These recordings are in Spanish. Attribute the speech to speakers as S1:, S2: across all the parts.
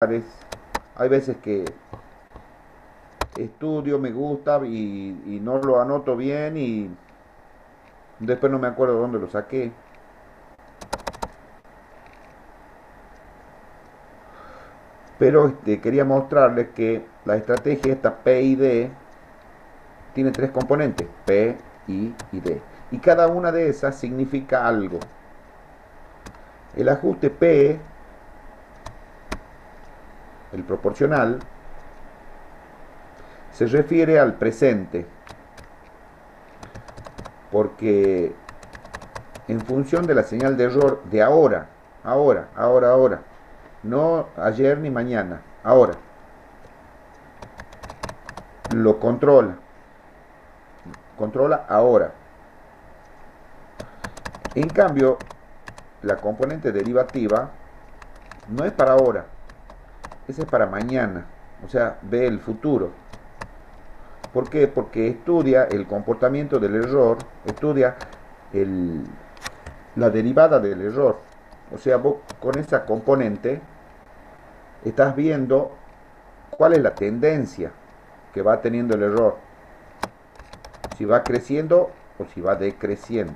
S1: Hay veces que estudio, me gusta y no lo anoto bien y después no me acuerdo dónde lo saqué. Pero quería mostrarles que la estrategia esta P y D tiene tres componentes, P, I y D. Y cada una de esas significa algo. El ajuste P, el proporcional, se refiere al presente, porque en función de la señal de error de ahora, no ayer ni mañana, ahora, lo controla ahora. En cambio, la componente derivativa no es para ahora, esa es para mañana, o sea, ve el futuro. ¿Por qué? Porque estudia el comportamiento del error, estudia el, la derivada del error. O sea, vos con esa componente estás viendo cuál es la tendencia que va teniendo el error. Si va creciendo o si va decreciendo.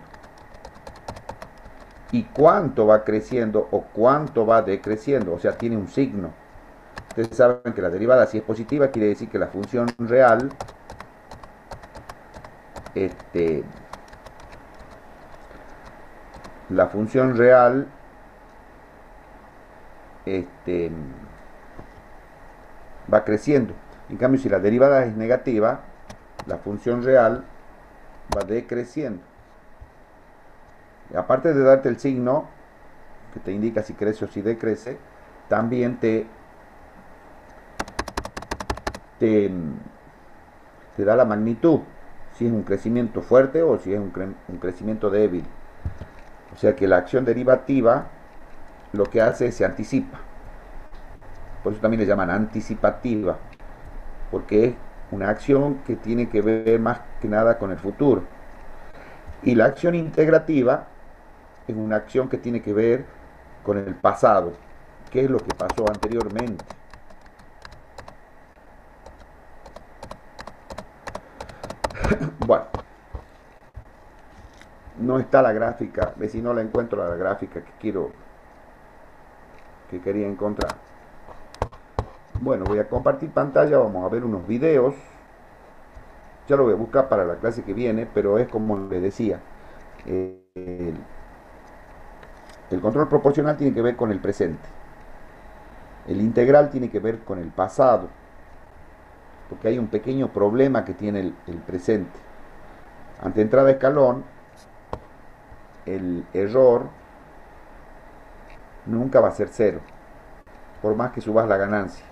S1: Y cuánto va creciendo o cuánto va decreciendo. O sea, tiene un signo. Ustedes saben que la derivada, si es positiva, quiere decir que la función real este, la función real este, va creciendo. En cambio, si la derivada es negativa, la función real va decreciendo. Y aparte de darte el signo que te indica si crece o si decrece, también te, te da la magnitud, si es un crecimiento fuerte o si es un crecimiento débil. O sea que la acción derivativa lo que hace es se anticipa. Por eso también le llaman anticipativa, porque es una acción que tiene que ver más que nada con el futuro. Y la acción integrativa es una acción que tiene que ver con el pasado, qué es lo que pasó anteriormente. Bueno, no está la gráfica, si no la encuentro la gráfica que quería encontrar. Bueno, voy a compartir pantalla, vamos a ver unos videos. Ya lo voy a buscar para la clase que viene, pero es como les decía. El, el control proporcional tiene que ver con el presente. El integral tiene que ver con el pasado, porque hay un pequeño problema que tiene el presente. Ante entrada de escalón, el error nunca va a ser cero, por más que subas la ganancia.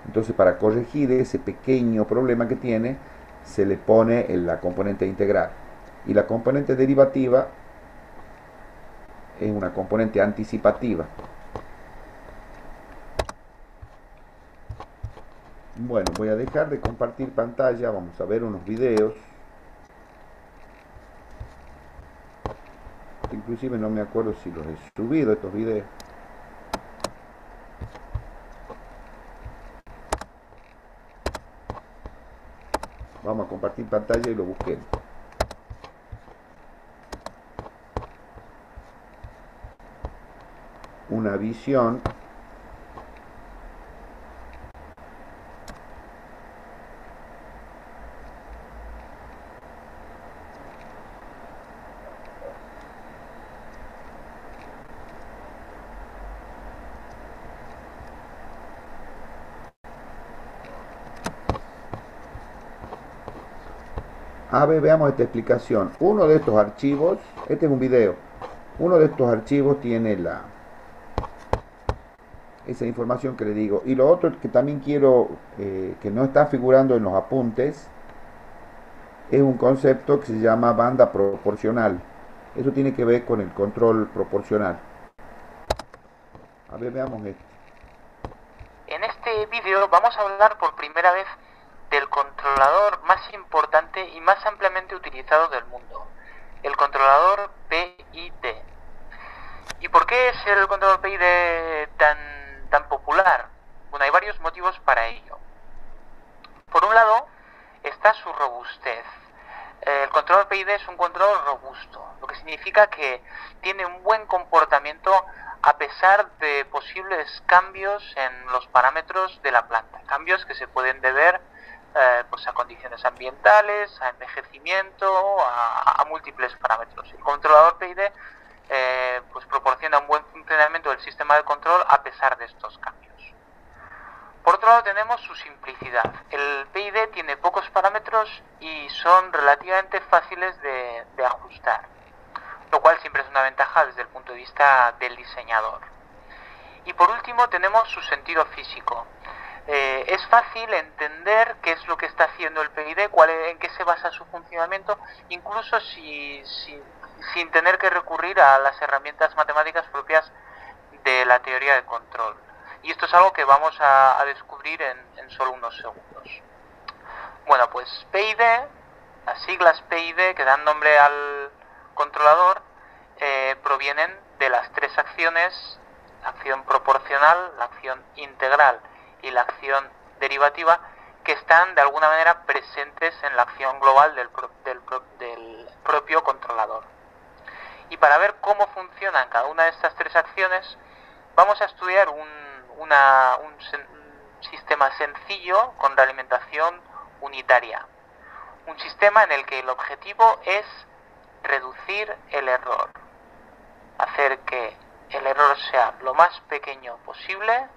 S1: Entonces, para corregir ese pequeño problema que tiene, se le pone la componente integral. Y la componente derivativa es una componente anticipativa. Bueno, voy a dejar de compartir pantalla, vamos a ver unos videos. Inclusive no me acuerdo si los he subido estos videos. Vamos a compartir pantalla y lo busquemos. Una visión a ver, veamos esta explicación. Uno de estos archivos, este es un video, uno de estos archivos tiene esa información que le digo. Y lo otro que también quiero, que no está figurando en los apuntes, es un concepto que se llama banda proporcional. Eso tiene que ver con el control proporcional. A ver, veamos esto.
S2: En este vídeo vamos a hablar por primera vez del controlador más importante y más ampliamente utilizado del mundo, el controlador PID. ¿Y por qué es el controlador PID tan controlador PID es un controlador robusto, lo que significa que tiene un buen comportamiento a pesar de posibles cambios en los parámetros de la planta, cambios que se pueden deber pues a condiciones ambientales, a envejecimiento, a múltiples parámetros. El controlador PID pues proporciona un buen funcionamiento del sistema de control a pesar de estos cambios. Por otro lado tenemos su simplicidad. El PID tiene pocos parámetros y son relativamente fáciles de ajustar, lo cual siempre es una ventaja desde el punto de vista del diseñador. Y por último tenemos su sentido físico. Es fácil entender qué es lo que está haciendo el PID, en qué se basa su funcionamiento, incluso sin tener que recurrir a las herramientas matemáticas propias de la teoría de control. Y esto es algo que vamos a descubrir en solo unos segundos. Bueno, pues PID, las siglas PID que dan nombre al controlador, provienen de las tres acciones: la acción proporcional, la acción integral y la acción derivativa, que están de alguna manera presentes en la acción global del propio controlador. Y para ver cómo funcionan cada una de estas tres acciones, vamos a estudiar un sistema sencillo con realimentación unitaria. Un sistema en el que el objetivo es reducir el error, hacer que el error sea lo más pequeño posible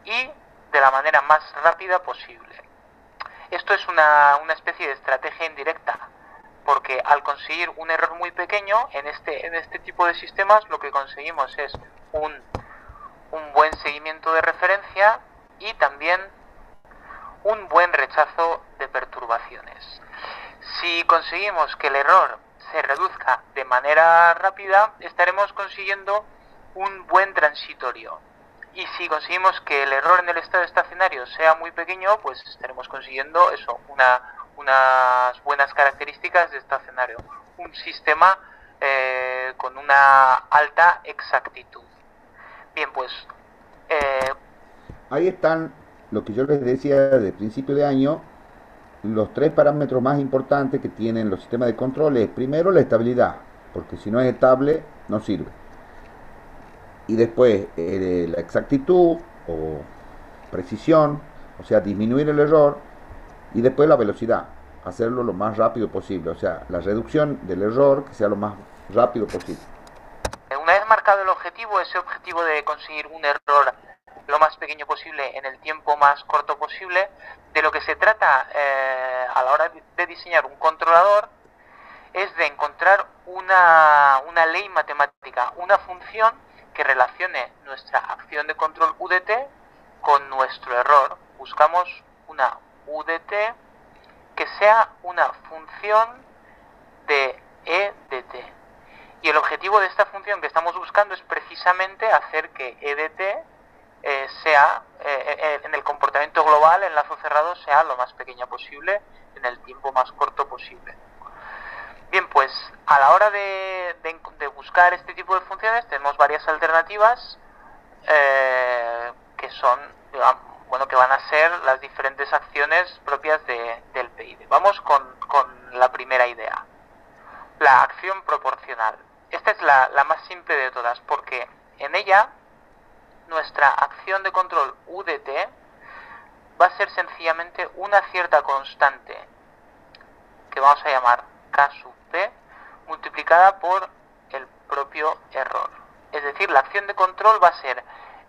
S2: y de la manera más rápida posible. Esto es una especie de estrategia indirecta, porque al conseguir un error muy pequeño en este tipo de sistemas, lo que conseguimos es un buen seguimiento de referencia y también un buen rechazo de perturbaciones. Si conseguimos que el error se reduzca de manera rápida, estaremos consiguiendo un buen transitorio. Y si conseguimos que el error en el estado estacionario sea muy pequeño, pues estaremos consiguiendo eso, unas buenas características de estacionario. Un sistema con una alta exactitud. Bien, pues
S1: ahí están lo que yo les decía de principio de año. Los tres parámetros más importantes que tienen los sistemas de control es, primero, la estabilidad, porque si no es estable no sirve. Y después la exactitud o precisión, o sea, disminuir el error. Y después la velocidad, hacerlo lo más rápido posible, o sea, la reducción del error que sea lo más rápido posible.
S2: Una vez marcado el objetivo, ese objetivo de conseguir un error lo más pequeño posible en el tiempo más corto posible, de lo que se trata a la hora de diseñar un controlador es de encontrar una ley matemática, una función que relacione nuestra acción de control UDT con nuestro error. Buscamos una UDT que sea una función de EDT. Y el objetivo de esta función que estamos buscando es precisamente hacer que EDT sea, en el comportamiento global, el lazo cerrado, sea lo más pequeña posible en el tiempo más corto posible. Bien, pues a la hora de buscar este tipo de funciones tenemos varias alternativas que son, digamos, que van a ser las diferentes acciones propias del PID. Vamos con la primera idea, la acción proporcional. Esta es la más simple de todas, porque en ella nuestra acción de control UDT va a ser sencillamente una cierta constante que vamos a llamar K sub P multiplicada por el propio error. Es decir, la acción de control va a ser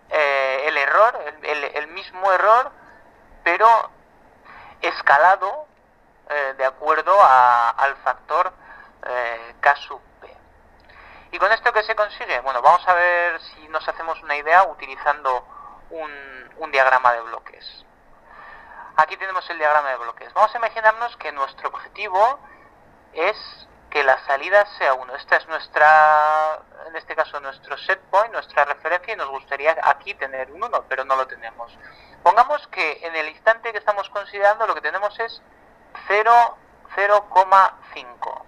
S2: el error, el mismo error, pero escalado de acuerdo al factor K sub P. ¿Y con esto qué se consigue? Bueno, vamos a ver si nos hacemos una idea utilizando un diagrama de bloques. Aquí tenemos el diagrama de bloques. Vamos a imaginarnos que nuestro objetivo es que la salida sea 1. Esta es en este caso, nuestro set point, nuestra referencia, y nos gustaría aquí tener un 1, pero no lo tenemos. Pongamos que en el instante que estamos considerando lo que tenemos es 0,5.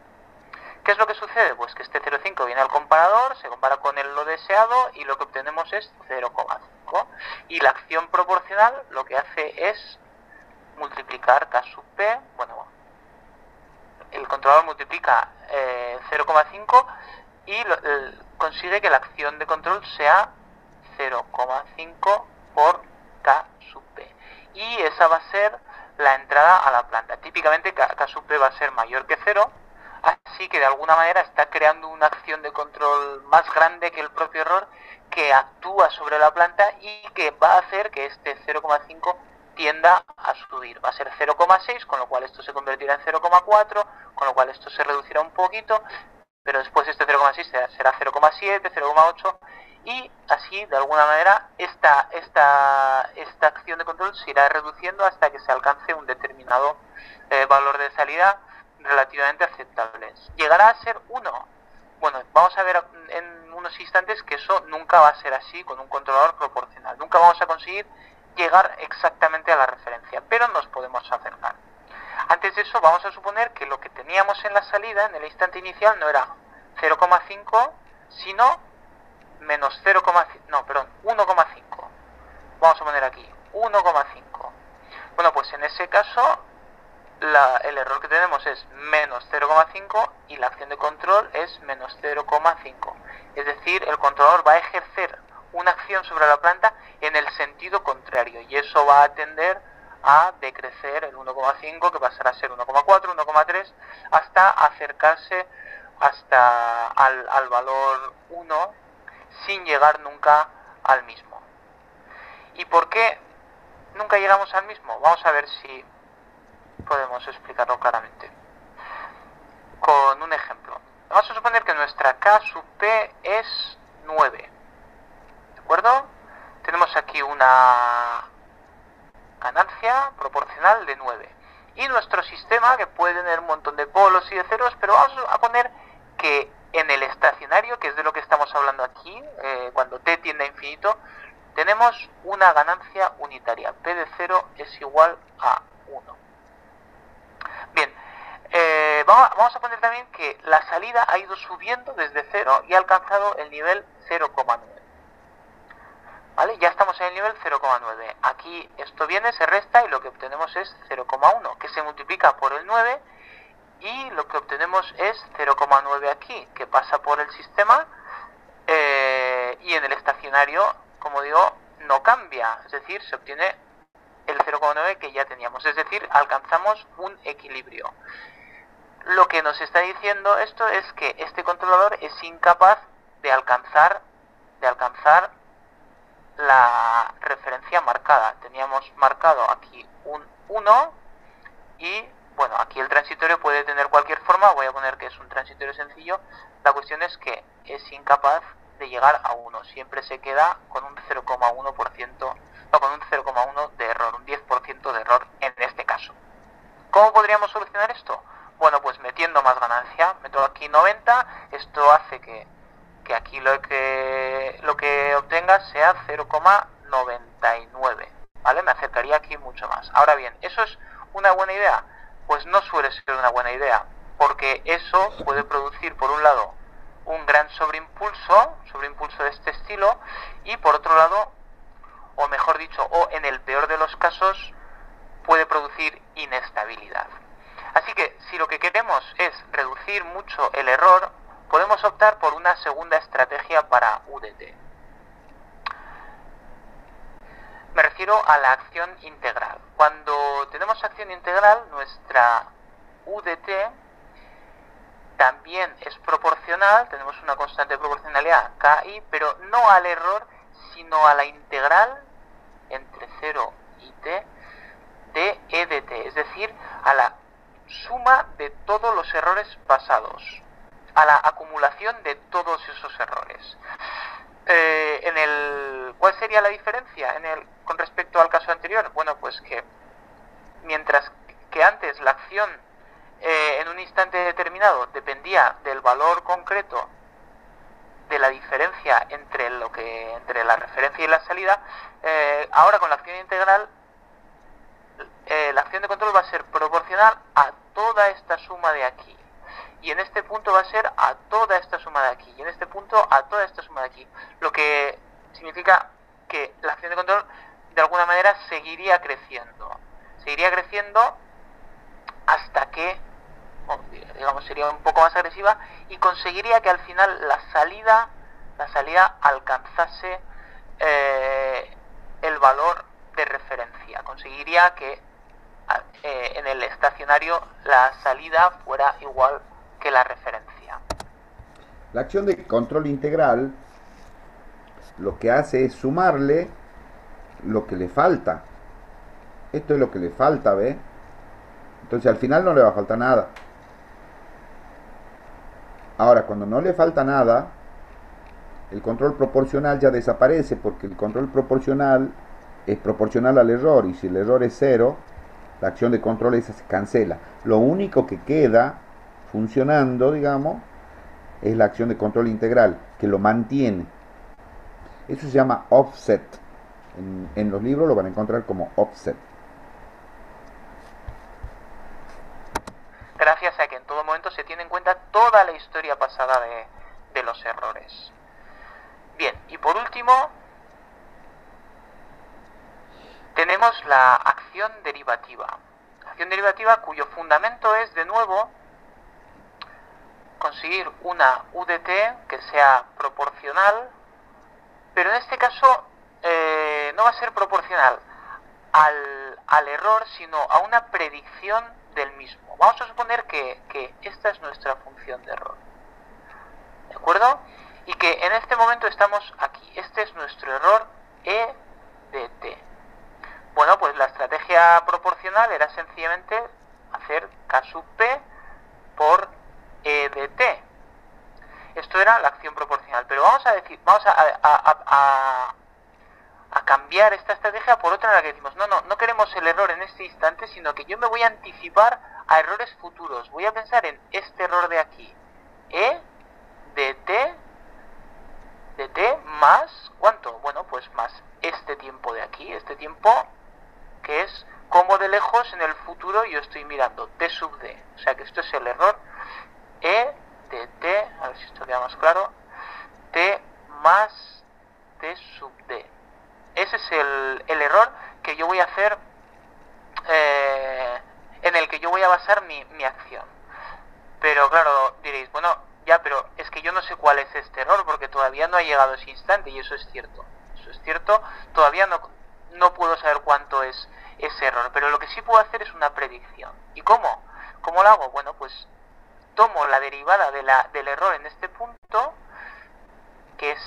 S2: ¿Qué es lo que sucede? Pues que este 0,5 viene al comparador, se compara con lo deseado y lo que obtenemos es 0,5. Y la acción proporcional lo que hace es multiplicar K sub P, el controlador multiplica 0,5 y consigue que la acción de control sea 0,5 por K sub P. Y esa va a ser la entrada a la planta. Típicamente K sub P va a ser mayor que 0, así que de alguna manera está creando una acción de control más grande que el propio error, que actúa sobre la planta y que va a hacer que este 0,5 tienda a subir. Va a ser 0,6, con lo cual esto se convertirá en 0,4, con lo cual esto se reducirá un poquito, pero después este 0,6 será 0,7, 0,8, y así de alguna manera esta acción de control se irá reduciendo hasta que se alcance un determinado valor de salida relativamente aceptable. ¿Llegará a ser 1? Bueno, vamos a ver en unos instantes que eso nunca va a ser así con un controlador proporcional. Nunca vamos a conseguir llegar exactamente a la referencia, pero nos podemos acercar. Antes de eso vamos a suponer que lo que teníamos en la salida, en el instante inicial, no era 0,5, sino menos 1,5. Vamos a poner aquí 1,5. Bueno, pues en ese caso el error que tenemos es menos 0,5 y la acción de control es menos 0,5. Es decir, el controlador va a ejercer una acción sobre la planta en el sentido contrario, y eso va a tender a decrecer el 1,5, que pasará a ser 1,4, 1,3, hasta acercarse al valor 1 sin llegar nunca al mismo. ¿Y por qué nunca llegamos al mismo? Vamos a ver si podemos explicarlo claramente con un ejemplo. Vamos a suponer que nuestra K sub P es 9. ¿De acuerdo? Tenemos aquí una ganancia proporcional de 9. Y nuestro sistema, que puede tener un montón de polos y de ceros, pero vamos a poner que en el estacionario, que es de lo que estamos hablando aquí, cuando t tiende a infinito, tenemos una ganancia unitaria. P de 0 es igual a 1. Bien, vamos a poner también que la salida ha ido subiendo desde 0 y ha alcanzado el nivel 0,9. ¿Vale? Ya estamos en el nivel 0,9. Aquí esto viene, se resta y lo que obtenemos es 0,1, que se multiplica por el 9, y lo que obtenemos es 0,9 aquí, que pasa por el sistema, y en el estacionario, como digo, no cambia, es decir, se obtiene el 0,9 que ya teníamos, es decir, alcanzamos un equilibrio. Lo que nos está diciendo esto es que este controlador es incapaz de alcanzar la referencia marcada. Teníamos marcado aquí un 1 y, bueno, aquí el transitorio puede tener cualquier forma. Voy a poner que es un transitorio sencillo. La cuestión es que es incapaz de llegar a 1. Siempre se queda con un 0,1%, no, con un 0,1 de error, un 10% de error en este caso. ¿Cómo podríamos solucionar esto? Bueno, pues metiendo más ganancia. Meto aquí 90, esto hace que aquí lo que obtenga sea 0,99, ¿vale? Me acercaría aquí mucho más. Ahora bien, ¿eso es una buena idea? Pues no suele ser una buena idea, porque eso puede producir, por un lado, un gran sobreimpulso de este estilo, y por otro lado, o mejor dicho, o en el peor de los casos, puede producir inestabilidad. Así que si lo que queremos es reducir mucho el error, podemos optar por una segunda estrategia para UDT. Me refiero a la acción integral. Cuando tenemos acción integral, nuestra UDT también es proporcional, tenemos una constante de proporcionalidad KI, pero no al error, sino a la integral entre 0 y t de EDT, es decir, a la suma de todos los errores pasados, a la acumulación de todos esos errores. ¿Cuál sería la diferencia con respecto al caso anterior? Bueno, pues que mientras que antes la acción en un instante determinado dependía del valor concreto de la diferencia entre la referencia y la salida, ahora con la acción integral la acción de control va a ser proporcional a toda esta suma de aquí, y en este punto va a ser a toda esta suma de aquí, y en este punto a toda esta suma de aquí, lo que significa que la acción de control de alguna manera seguiría creciendo hasta que digamos sería un poco más agresiva, y conseguiría que al final la salida alcanzase el valor de referencia. Conseguiría que en el estacionario la salida fuera igual que la referencia.
S1: La acción de control integral lo que hace es sumarle lo que le falta. Esto es lo que le falta, ¿ve? Entonces al final no le va a faltar nada. Ahora, cuando no le falta nada, el control proporcional ya desaparece porque el control proporcional es proporcional al error y si el error es cero, la acción de control esa se cancela. Lo único que queda funcionando, digamos, es la acción de control integral, que lo mantiene. Eso se llama offset. En los libros lo van a encontrar como offset.
S2: Gracias a que en todo momento se tiene en cuenta toda la historia pasada de los errores. Bien, y por último tenemos la acción derivativa. Acción derivativa cuyo fundamento es, de nuevo, conseguir una UDT que sea proporcional, pero en este caso no va a ser proporcional al error, sino a una predicción del mismo. Vamos a suponer que esta es nuestra función de error, ¿de acuerdo? Y que en este momento estamos aquí. Este es nuestro error E de t. Bueno, pues la estrategia proporcional era sencillamente hacer K sub p por E de t. Esto era la acción proporcional. Pero vamos a cambiar esta estrategia por otra en la que decimos, no queremos el error en este instante, sino que yo me voy a anticipar a errores futuros. Voy a pensar en este error de aquí. E de t más, ¿cuánto? Bueno, pues más este tiempo de aquí, este tiempo que es como de lejos en el futuro yo estoy mirando, t sub d. O sea que esto es el error E de t, a ver si esto queda más claro, t más t sub d. Ese es el error que yo voy a hacer, en el que yo voy a basar mi acción. Pero claro, diréis, bueno, ya, pero es que yo no sé cuál es este error porque todavía no ha llegado ese instante, y eso es cierto. Eso es cierto, todavía no puedo saber cuánto es ese error, pero lo que sí puedo hacer es una predicción. ¿Y cómo? ¿Cómo lo hago? Bueno, pues tomo la derivada del error en este punto, que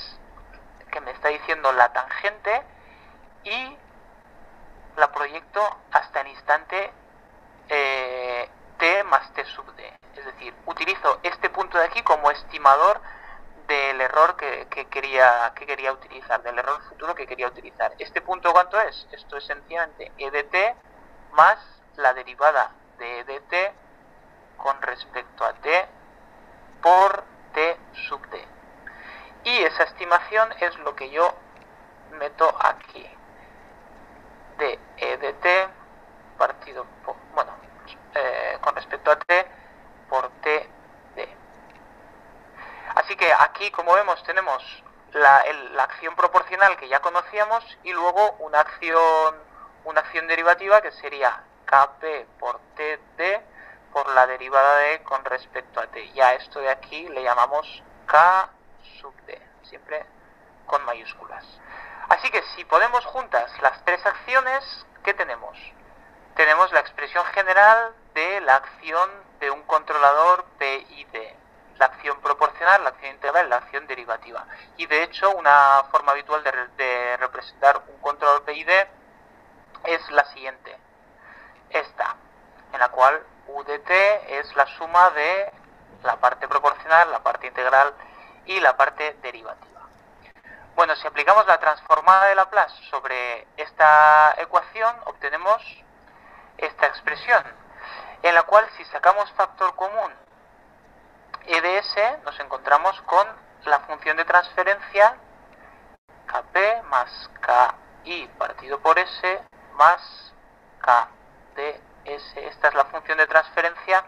S2: me está diciendo la tangente, y la proyecto hasta el instante t más t sub d. Es decir, utilizo este punto de aquí como estimador del error que quería utilizar, del error futuro que quería utilizar. ¿Este punto cuánto es? Esto es sencillamente e de t más la derivada de e de t con respecto a t por t sub d. Y esa estimación es lo que yo meto aquí. De e de t partido por, con respecto a t por t d. Así que aquí, como vemos, tenemos la acción proporcional que ya conocíamos y luego una acción derivativa que sería kp por td por la derivada de con respecto a t. Ya esto de aquí le llamamos k sub d, siempre con mayúsculas. Así que si ponemos juntas las tres acciones, ¿qué tenemos? Tenemos la expresión general de la acción de un controlador P y D. La acción proporcional, la acción integral y la acción derivativa. Y de hecho, una forma habitual de representar un controlador P y D es la siguiente. Esta, en la cual U de t es la suma de la parte proporcional, la parte integral y la parte derivativa. Bueno, si aplicamos la transformada de Laplace sobre esta ecuación, obtenemos esta expresión, en la cual si sacamos factor común e de s, nos encontramos con la función de transferencia kp más ki partido por s más k de s. Esta es la función de transferencia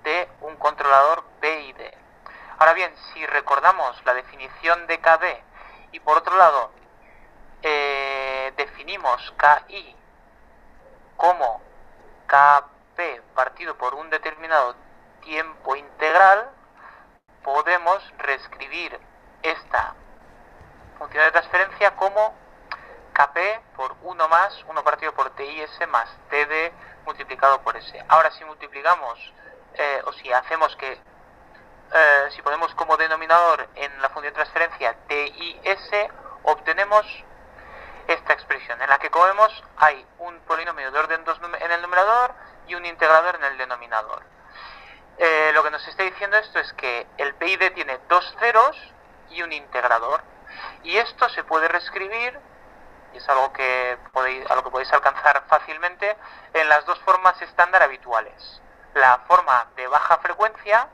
S2: de un controlador P y D. Ahora bien, si recordamos la definición de kd y por otro lado definimos ki como kp partido por un determinado tiempo integral, podemos reescribir esta función de transferencia como Kp por 1 más 1 partido por TIS más TD multiplicado por S. Ahora, si multiplicamos, o si hacemos que, si ponemos como denominador en la función de transferencia TIS, obtenemos esta expresión, en la que, como vemos, hay un polinomio de orden 2 en el numerador y un integrador en el denominador. Lo que nos está diciendo esto es que el PID tiene 2 ceros y un integrador. Y esto se puede reescribir, y es algo que a lo que podéis alcanzar fácilmente, en las dos formas estándar habituales. La forma de baja frecuencia,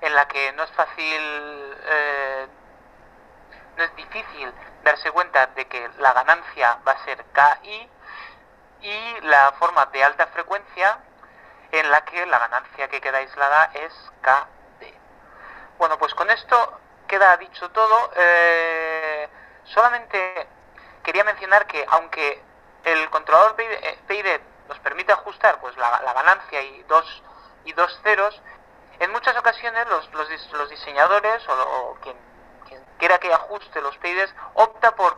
S2: en la que no es fácil, no es difícil darse cuenta de que la ganancia va a ser KI, y la forma de alta frecuencia, en la que la ganancia que queda aislada es KD. Bueno, pues con esto queda dicho todo. Solamente quería mencionar que, aunque el controlador PID nos permite ajustar pues la ganancia y dos ceros, en muchas ocasiones los diseñadores o quien quiera que ajuste los PIDs opta por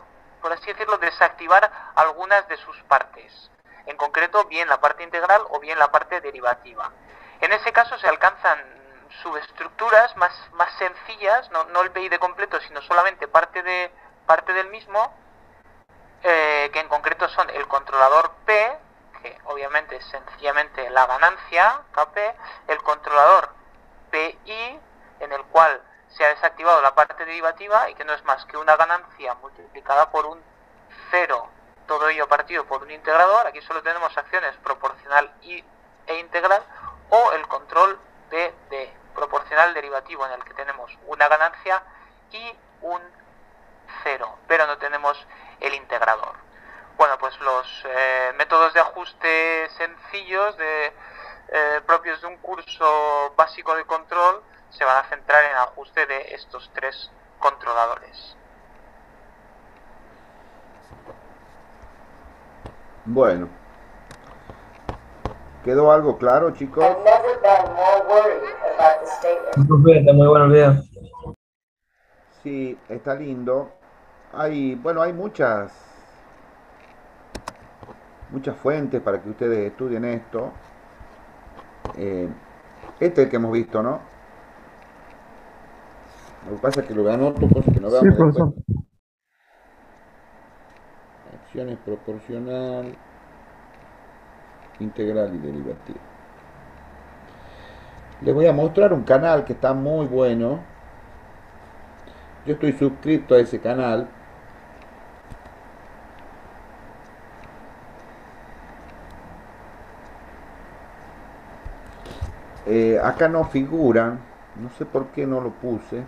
S2: así decirlo, desactivar algunas de sus partes, en concreto bien la parte integral o bien la parte derivativa. En ese caso se alcanzan subestructuras más sencillas, no el PID completo, sino solamente parte del mismo, que en concreto son el controlador P, que obviamente es sencillamente la ganancia, Kp, el controlador PI, en el cual se ha desactivado la parte derivativa y que no es más que una ganancia multiplicada por un cero, todo ello partido por un integrador. Aquí solo tenemos acciones proporcional e integral, o el control de proporcional derivativo, en el que tenemos una ganancia y un cero, pero no tenemos el integrador. Bueno, pues los métodos de ajuste sencillos propios de un curso básico de control se van a centrar en el ajuste de estos tres controladores.
S1: Bueno, ¿quedó algo claro, chicos?
S3: Está muy bueno el video.
S1: Sí, está lindo. Hay muchas fuentes para que ustedes estudien esto. Este es el que hemos visto, ¿no? Lo que pasa es que lo anoto, cosas que no veamos después. Acciones proporcional, integral y derivativa. Les voy a mostrar un canal que está muy bueno. Yo estoy suscrito a ese canal. Acá no figuran, no sé por qué no lo puse.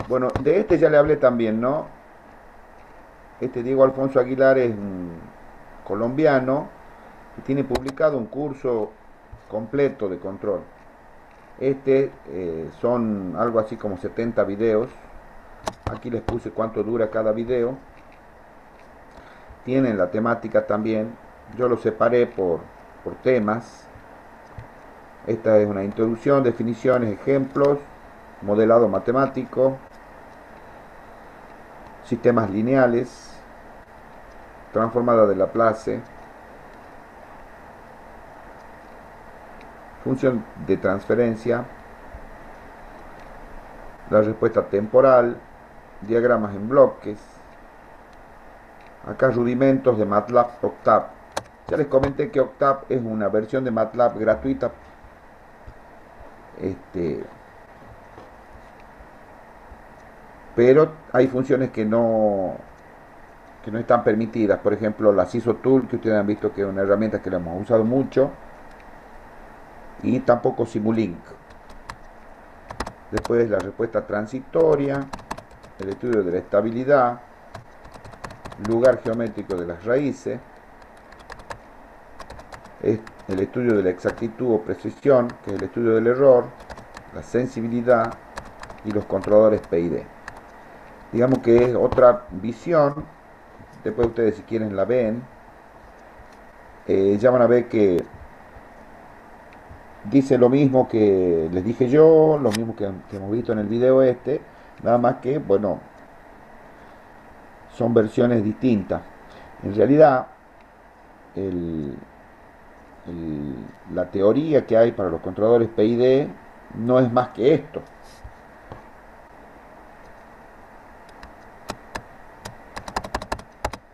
S1: Bueno, de este ya le hablé también, ¿no? Este Diego Alfonso Aguilar es un colombiano y tiene publicado un curso completo de control. Son algo así como 70 videos. Aquí les puse cuánto dura cada video. Tienen la temática también. Yo lo separé por temas. Esta es una introducción, definiciones, ejemplos, modelado matemático, sistemas lineales, transformada de Laplace, función de transferencia, la respuesta temporal, diagramas en bloques. Acá rudimentos de MATLAB Octave. Ya les comenté que Octave es una versión de MATLAB gratuita. Pero hay funciones que no están permitidas. Por ejemplo, la SISOTool, que ustedes han visto que es una herramienta que la hemos usado mucho. Y tampoco Simulink. Después la respuesta transitoria, el estudio de la estabilidad, lugar geométrico de las raíces, el estudio de la exactitud o precisión, que es el estudio del error, la sensibilidad y los controladores PID. Digamos que es otra visión. Después ustedes, si quieren, la ven. Ya van a ver que dice lo mismo que les dije yo, lo mismo que hemos visto en el video este, nada más que, bueno, son versiones distintas. En realidad, el, la teoría que hay para los controladores PID no es más que esto.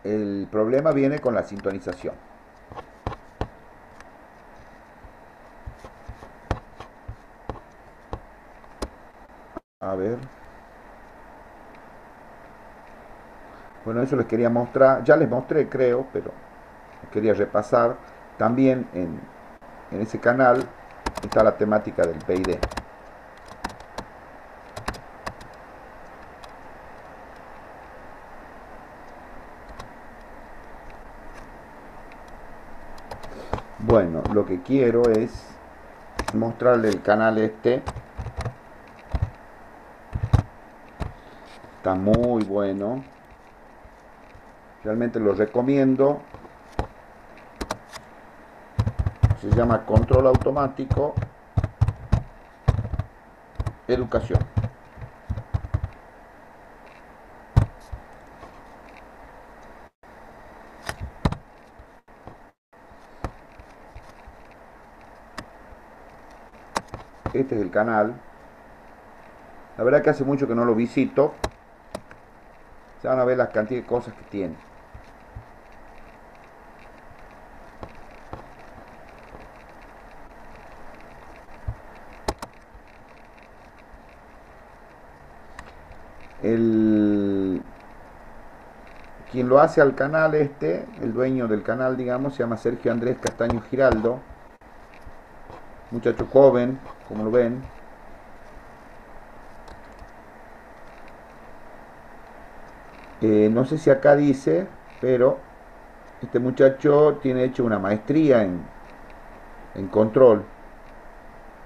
S1: El problema viene con la sintonización. A ver. Bueno, eso les quería mostrar. Ya les mostré, creo, pero quería repasar. También en ese canal está la temática del PID. Bueno, lo que quiero es mostrarle el canal este. Está muy bueno. Realmente lo recomiendo. Se llama Control Automático Educación. Este es el canal. La verdad que hace mucho que no lo visito. Se van a ver la cantidad de cosas que tiene. Quien lo hace al canal este, el dueño del canal, digamos, se llama Sergio Andrés Castaño Giraldo. Muchacho joven, como lo ven. No sé si acá dice, pero este muchacho tiene hecho una maestría en control.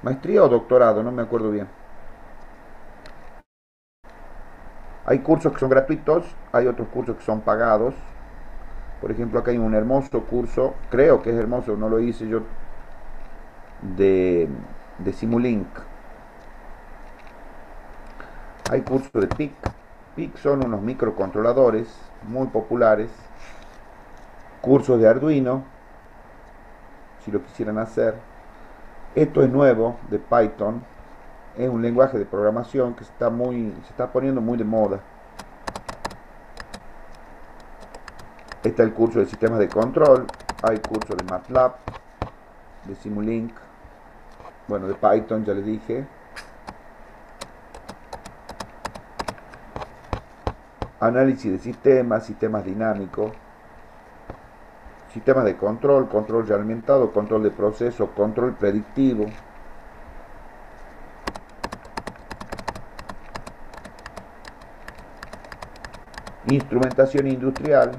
S1: Maestría o doctorado, no me acuerdo bien. Hay cursos que son gratuitos, hay otros cursos que son pagados. Por ejemplo, acá hay un hermoso curso, creo que es hermoso, no lo hice yo, de Simulink. Hay cursos de PIC. PIC son unos microcontroladores muy populares. Cursos de Arduino, si lo quisieran hacer. Esto es nuevo, de Python. Es un lenguaje de programación que se está poniendo muy de moda. Está el curso de sistemas de control. Hay curso de MATLAB, de Simulink, bueno, de Python ya les dije. Análisis de sistemas, sistemas dinámicos, sistemas de control, control realimentado, control de proceso, control predictivo. Instrumentación industrial.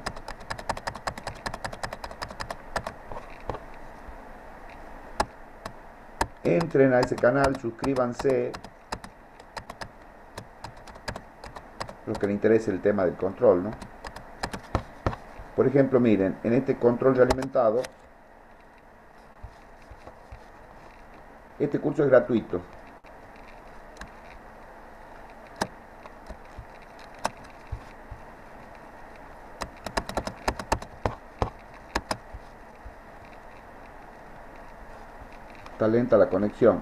S1: Entren a ese canal, suscríbanse. Los que les interese el tema del control, ¿no? Por ejemplo, miren, en este control realimentado, este curso es gratuito. Está lenta la conexión.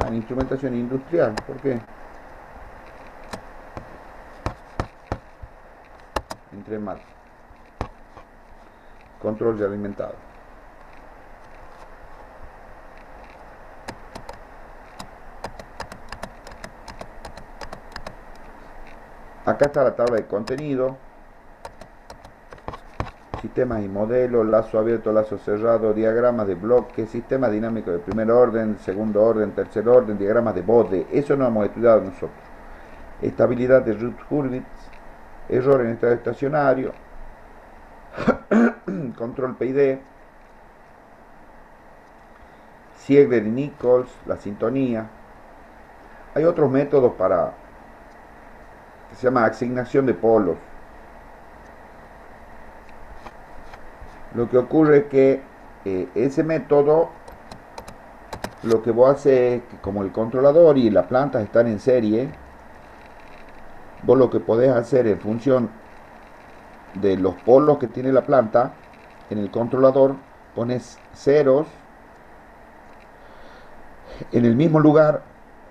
S1: Va en instrumentación industrial, ¿por qué? Entré mal. Control realimentado. Acá está la tabla de contenido. Sistemas y modelos, lazo abierto, lazo cerrado, diagramas de bloques, sistema dinámico de primer orden, segundo orden, tercer orden, diagramas de Bode. Eso no hemos estudiado nosotros. Estabilidad de Ruth Hurwitz, error en estado estacionario, control PID, Ziegler y Nichols, la sintonía. Hay otros métodos que se llama asignación de polos. Lo que ocurre es que ese método, lo que vos haces es que como el controlador y la planta están en serie, vos lo que podés hacer en función de los polos que tiene la planta, en el controlador pones ceros en el mismo lugar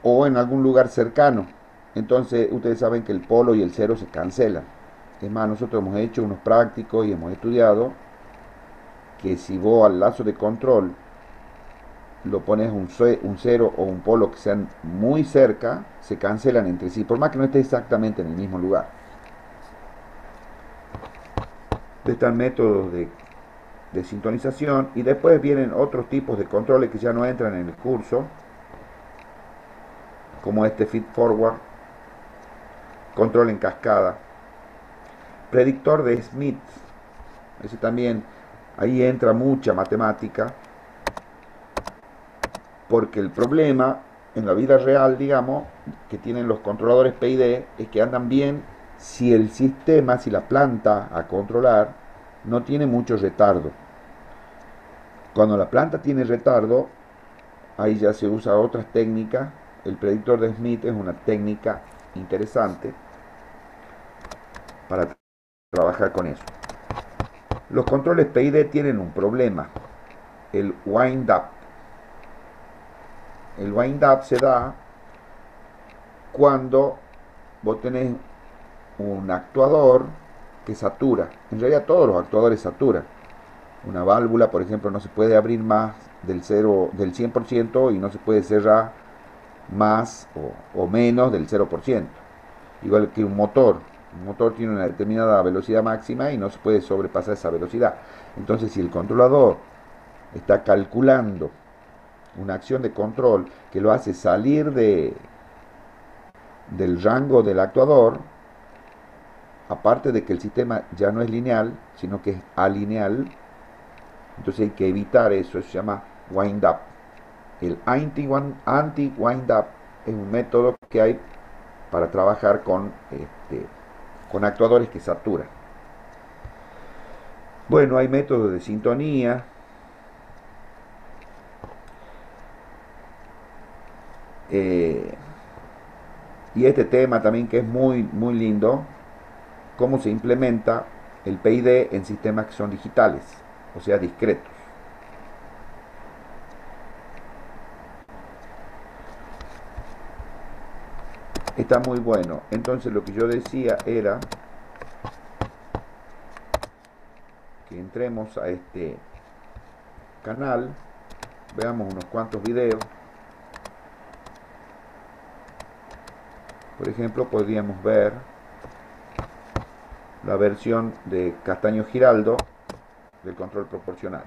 S1: o en algún lugar cercano. Entonces ustedes saben que el polo y el cero se cancelan. Es más, nosotros hemos hecho unos prácticos y hemos estudiado que si vos al lazo de control lo pones un cero o un polo que sean muy cerca, se cancelan entre sí, por más que no esté exactamente en el mismo lugar. Están métodos de sintonización y después vienen otros tipos de controles que ya no entran en el curso, como este feed forward, control en cascada, predictor de Smith. Ese también, ahí entra mucha matemática, porque el problema en la vida real, digamos, que tienen los controladores PID es que andan bien si el sistema, si la planta a controlar no tiene mucho retardo. Cuando la planta tiene retardo, ahí ya se usa otras técnicas. El predictor de Smith es una técnica interesante para trabajar con eso. Los controles PID tienen un problema, el wind up. El wind up se da cuando vos tenés un actuador que satura. En realidad todos los actuadores saturan. Una válvula, por ejemplo, no se puede abrir más del 100% y no se puede cerrar más o menos del 0%. Igual que un motor. Un motor tiene una determinada velocidad máxima y no se puede sobrepasar esa velocidad. Entonces, si el controlador está calculando una acción de control que lo hace salir del rango del actuador, aparte de que el sistema ya no es lineal, sino que es alineal, entonces hay que evitar eso. Eso se llama wind up. El anti-wind up es un método que hay para trabajar con actuadores que saturan. Bueno, hay métodos de sintonía. Y este tema también que es muy, muy lindo, cómo se implementa el PID en sistemas que son digitales, o sea, discretos. Está muy bueno. Entonces lo que yo decía era que entremos a este canal, veamos unos cuantos videos. Por ejemplo, podríamos ver la versión de Castaño Giraldo del control proporcional.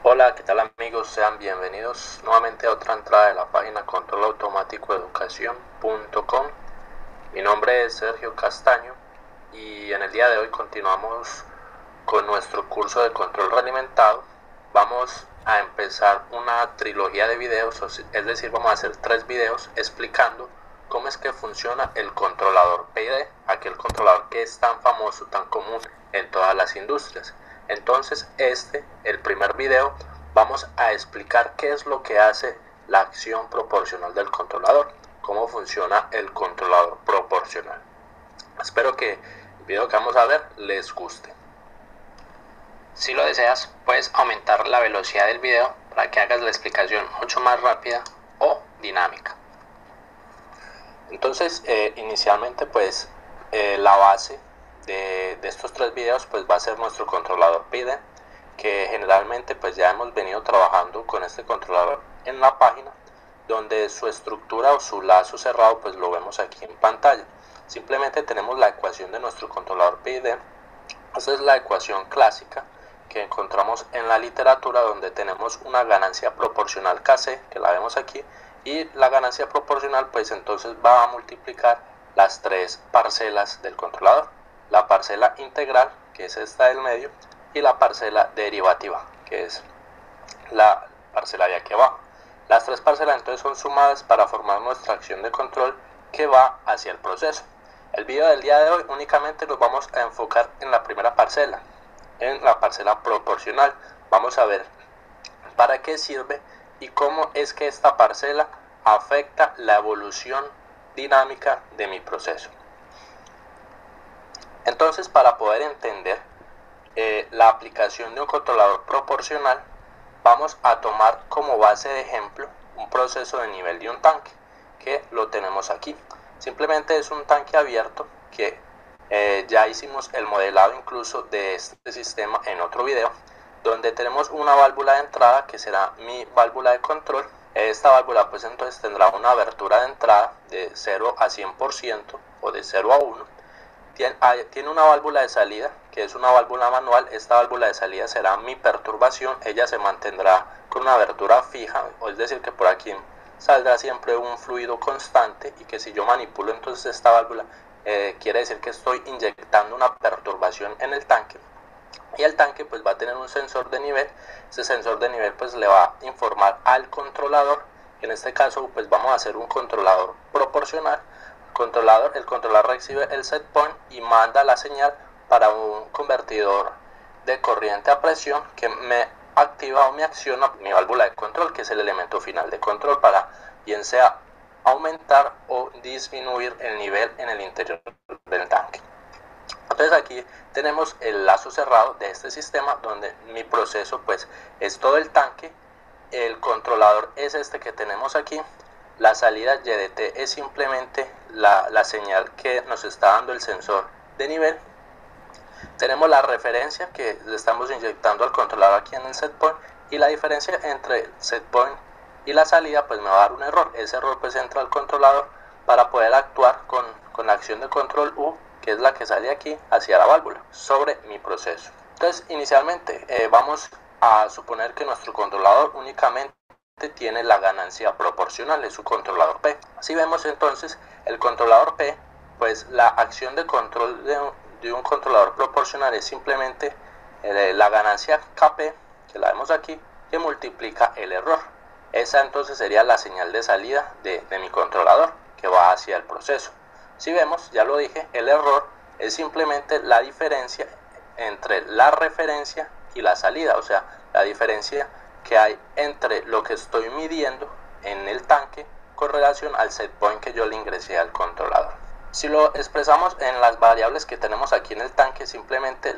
S4: Hola, ¿qué tal amigos? Sean bienvenidos nuevamente a otra entrada de la página controlautomaticoeducacion.com. Mi nombre es Sergio Castaño y en el día de hoy continuamos con nuestro curso de control realimentado. Vamos a empezar una trilogía de videos, es decir, vamos a hacer 3 videos explicando cómo es que funciona el controlador PID, aquel controlador que es tan famoso, tan común en todas las industrias. Entonces el primer video, vamos a explicar qué es lo que hace la acción proporcional del controlador, cómo funciona el controlador proporcional. Espero que el video que vamos a ver les guste. Si lo deseas, puedes aumentar la velocidad del video para que hagas la explicación mucho más rápida o dinámica. Entonces, inicialmente pues la base de estos 3 videos pues va a ser nuestro controlador PID, que generalmente pues ya hemos venido trabajando con este controlador en la página, donde su estructura o su lazo cerrado pues lo vemos aquí en pantalla. Simplemente tenemos la ecuación de nuestro controlador PID. Esta es la ecuación clásica que encontramos en la literatura, donde tenemos una ganancia proporcional Kc, que la vemos aquí, y la ganancia proporcional pues entonces va a multiplicar las tres parcelas del controlador, la parcela integral, que es esta del medio, y la parcela derivativa, que es la parcela de aquí abajo. Las tres parcelas entonces son sumadas para formar nuestra acción de control que va hacia el proceso. El video del día de hoy únicamente nos vamos a enfocar en la primera parcela, en la parcela proporcional. Vamos a ver para qué sirve y cómo es que esta parcela afecta la evolución dinámica de mi proceso. Entonces, para poder entender la aplicación de un controlador proporcional, vamos a tomar como base de ejemplo un proceso de nivel de un tanque, que lo tenemos aquí. Simplemente es un tanque abierto que ya hicimos el modelado incluso de este sistema en otro video, donde tenemos una válvula de entrada que será mi válvula de control. Esta válvula pues entonces tendrá una abertura de entrada de 0 a 100% o de 0 a 1. Tiene una válvula de salida que es una válvula manual. Esta válvula de salida será mi perturbación, ella se mantendrá con una abertura fija, es decir que por aquí saldrá siempre un fluido constante, y que si yo manipulo entonces esta válvula quiere decir que estoy inyectando una perturbación en el tanque. Y el tanque pues va a tener un sensor de nivel. Ese sensor de nivel pues le va a informar al controlador. En este caso pues vamos a hacer un controlador proporcional. El controlador recibe el set point y manda la señal para un convertidor de corriente a presión que me activa o me acciona mi válvula de control, que es el elemento final de control, para bien sea aumentar o disminuir el nivel en el interior del tanque. Entonces aquí tenemos el lazo cerrado de este sistema, donde mi proceso pues es todo el tanque. El controlador es este que tenemos aquí. La salida YDT es simplemente la señal que nos está dando el sensor de nivel. Tenemos la referencia que le estamos inyectando al controlador aquí en el set point, y la diferencia entre el set point y la salida pues me va a dar un error. Ese error pues entra al controlador para poder actuar con la acción de control U, que es la que sale aquí hacia la válvula sobre mi proceso. Entonces inicialmente vamos a suponer que nuestro controlador únicamente tiene la ganancia proporcional, es su controlador P. Si vemos entonces el controlador P, pues la acción de control de un controlador proporcional es simplemente la ganancia KP, que la vemos aquí, que multiplica el error. Esa entonces sería la señal de salida de mi controlador que va hacia el proceso. Si vemos, ya lo dije, el error es simplemente la diferencia entre la referencia y la salida, o sea, la diferencia que hay entre lo que estoy midiendo en el tanque con relación al set point que yo le ingresé al controlador. Si lo expresamos en las variables que tenemos aquí en el tanque, simplemente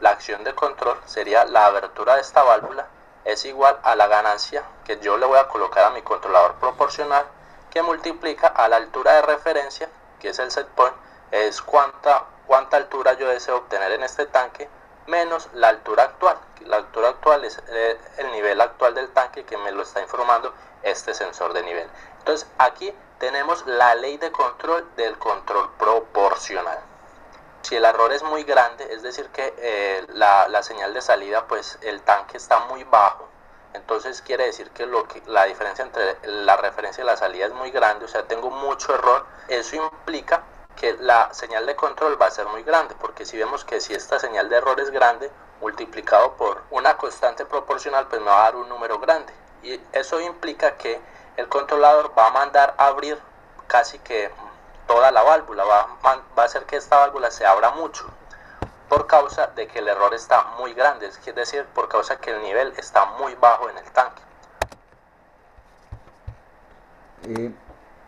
S4: la acción de control sería la abertura de esta válvula es igual a la ganancia que yo le voy a colocar a mi controlador proporcional, que multiplica a la altura de referencia, que es el set point, es cuánta altura yo deseo obtener en este tanque, menos la altura actual. La altura actual es el nivel actual del tanque, que me lo está informando este sensor de nivel. Entonces aquí tenemos la ley de control del control proporcional. Si el error es muy grande, es decir que la señal de salida, pues el tanque está muy bajo, entonces quiere decir que la diferencia entre la referencia y la salida es muy grande, o sea, tengo mucho error. Eso implica que la señal de control va a ser muy grande, porque si vemos que si esta señal de error es grande, multiplicado por una constante proporcional, pues me va a dar un número grande, y eso implica que el controlador va a mandar a abrir casi que toda la válvula, va a hacer que esta válvula se abra mucho, por causa de que el error está muy grande, es decir, por causa que el nivel está muy bajo en el tanque.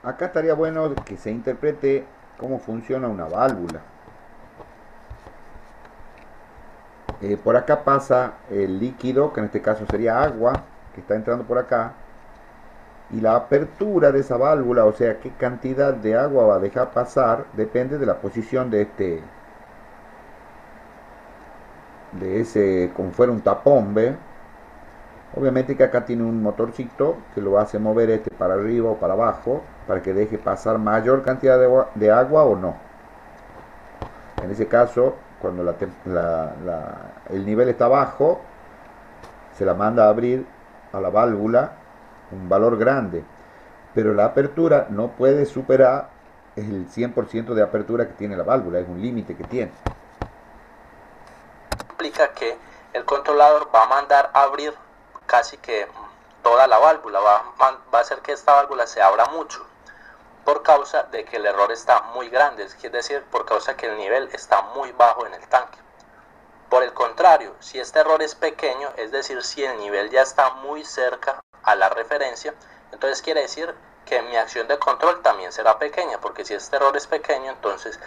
S1: Acá estaría bueno que se interprete cómo funciona una válvula. Por acá pasa el líquido, que en este caso sería agua, que está entrando por acá, y la apertura de esa válvula, o sea, qué cantidad de agua va a dejar pasar, depende de la posición de ese, como fuera un tapón, ¿ve? Obviamente que acá tiene un motorcito que lo hace mover para arriba o para abajo, para que deje pasar mayor cantidad de agua o no. En ese caso, cuando el nivel está bajo, se la manda a abrir a la válvula un valor grande. pero la apertura no puede superar el 100% de apertura que tiene la válvula, es un límite que tiene.
S4: Implica que el controlador va a mandar a abrir casi que toda la válvula, va a hacer que esta válvula se abra mucho por causa de que el error está muy grande, es decir, por causa que el nivel está muy bajo en el tanque. Por el contrario, si este error es pequeño, es decir, si el nivel ya está muy cerca a la referencia, entonces quiere decir que mi acción de control también será pequeña, porque si este error es pequeño, entonces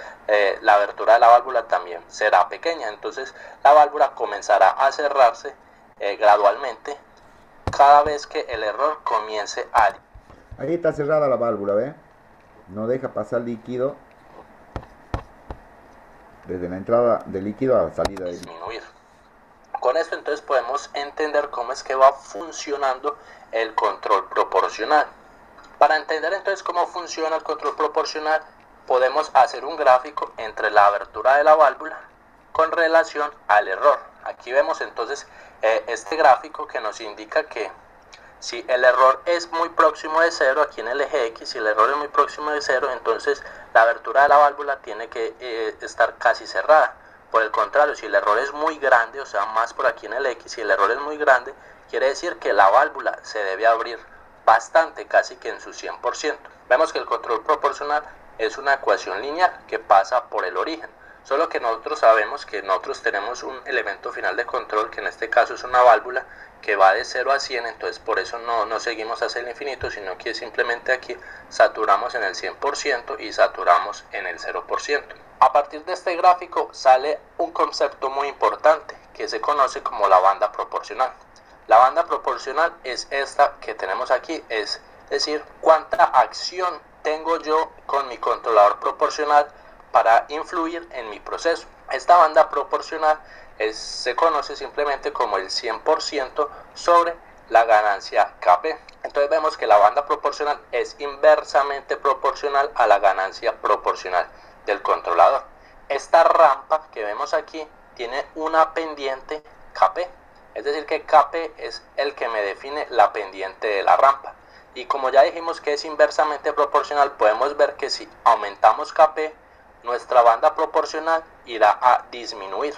S4: la abertura de la válvula también será pequeña, entonces la válvula comenzará a cerrarse gradualmente cada vez que el error comience a...
S1: Ahí está cerrada la válvula, ¿ve? No deja pasar líquido desde la entrada de líquido a la salida de
S4: disminuir. Con esto entonces podemos entender cómo es que va funcionando el control proporcional. Para entender entonces cómo funciona el control proporcional, podemos hacer un gráfico entre la abertura de la válvula con relación al error. Aquí vemos entonces este gráfico que nos indica que si el error es muy próximo de 0, aquí en el eje X, si el error es muy próximo de 0, entonces la abertura de la válvula tiene que estar casi cerrada. Por el contrario, si el error es muy grande, o sea, más por aquí en el X, si el error es muy grande, quiere decir que la válvula se debe abrir bastante, casi que en su 100%. Vemos que el control proporcional es una ecuación lineal que pasa por el origen. Solo que nosotros sabemos que nosotros tenemos un elemento final de control, que en este caso es una válvula, que va de 0 a 100, entonces por eso no seguimos hacia el infinito, sino que simplemente aquí saturamos en el 100% y saturamos en el 0%. A partir de este gráfico sale un concepto muy importante que se conoce como la banda proporcional. La banda proporcional es esta que tenemos aquí, es decir, cuánta acción tengo yo con mi controlador proporcional para influir en mi proceso. Esta banda proporcional se conoce simplemente como el 100% sobre la ganancia Kp. Entonces vemos que la banda proporcional es inversamente proporcional a la ganancia proporcional del controlador. Esta rampa que vemos aquí tiene una pendiente Kp, es decir que Kp es el que me define la pendiente de la rampa. Y como ya dijimos que es inversamente proporcional, podemos ver que si aumentamos Kp, nuestra banda proporcional irá a disminuir.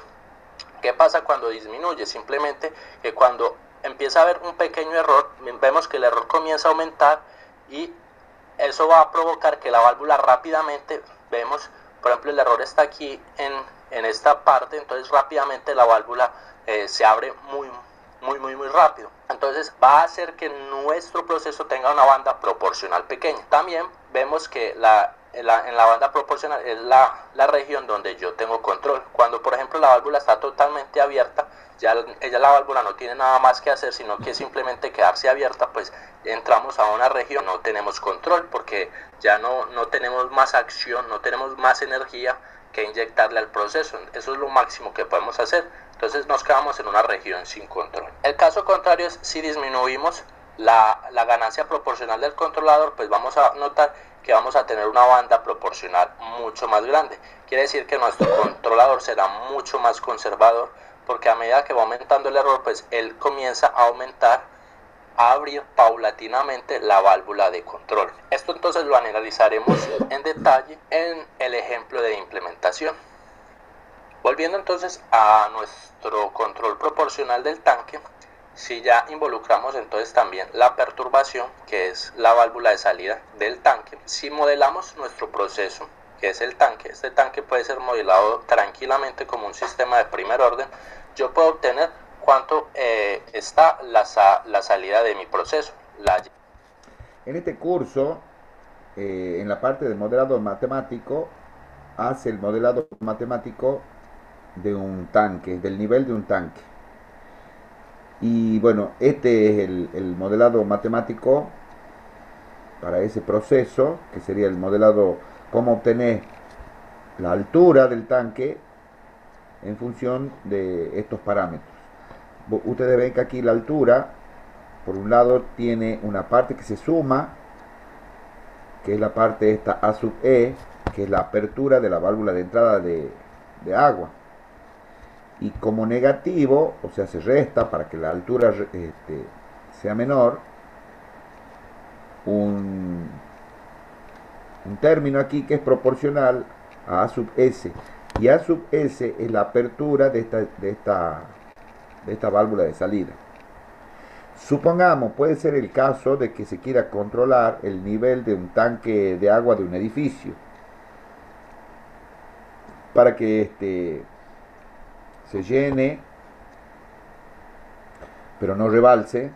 S4: ¿Qué pasa cuando disminuye? Simplemente que cuando empieza a haber un pequeño error, vemos que el error comienza a aumentar y eso va a provocar que la válvula rápidamente, vemos, por ejemplo, el error está aquí en esta parte, entonces rápidamente la válvula se abre muy rápido. Entonces va a hacer que nuestro proceso tenga una banda proporcional pequeña. También vemos que en la banda proporcional es la región donde yo tengo control. Cuando por ejemplo la válvula está totalmente abierta, ya la válvula no tiene nada más que hacer, sino que simplemente quedarse abierta, pues entramos a una región, no tenemos control, porque ya no tenemos más acción, no tenemos más energía que inyectarle al proceso. Eso es lo máximo que podemos hacer. Entonces nos quedamos en una región sin control. El caso contrario es si disminuimos la ganancia proporcional del controlador, pues vamos a notar que vamos a tener una banda proporcional mucho más grande. Quiere decir que nuestro controlador será mucho más conservador, porque a medida que va aumentando el error, pues él comienza a aumentar, a abrir paulatinamente la válvula de control. Esto entonces lo analizaremos en detalle en el ejemplo de implementación. Volviendo entonces a nuestro control proporcional del tanque, si ya involucramos entonces también la perturbación, que es la válvula de salida del tanque, si modelamos nuestro proceso, que es el tanque, este tanque puede ser modelado tranquilamente como un sistema de primer orden, yo puedo obtener cuánto está la salida de mi proceso.
S1: En este curso, en la parte del modelado matemático, hace el modelado matemático de un tanque, del nivel de un tanque. Y bueno, este es el modelado matemático para ese proceso, que sería el modelado, cómo obtener la altura del tanque en función de estos parámetros. Ustedes ven que aquí la altura, por un lado, tiene una parte que se suma, que es la parte esta A sub E, que es la apertura de la válvula de entrada de agua. Y como negativo, o sea, se resta para que la altura sea menor, un, un término aquí que es proporcional a A sub S. Y A sub S es la apertura de esta válvula de salida. Supongamos, puede ser el caso de que se quiera controlar el nivel de un tanque de agua de un edificio para que se llene, pero no rebalse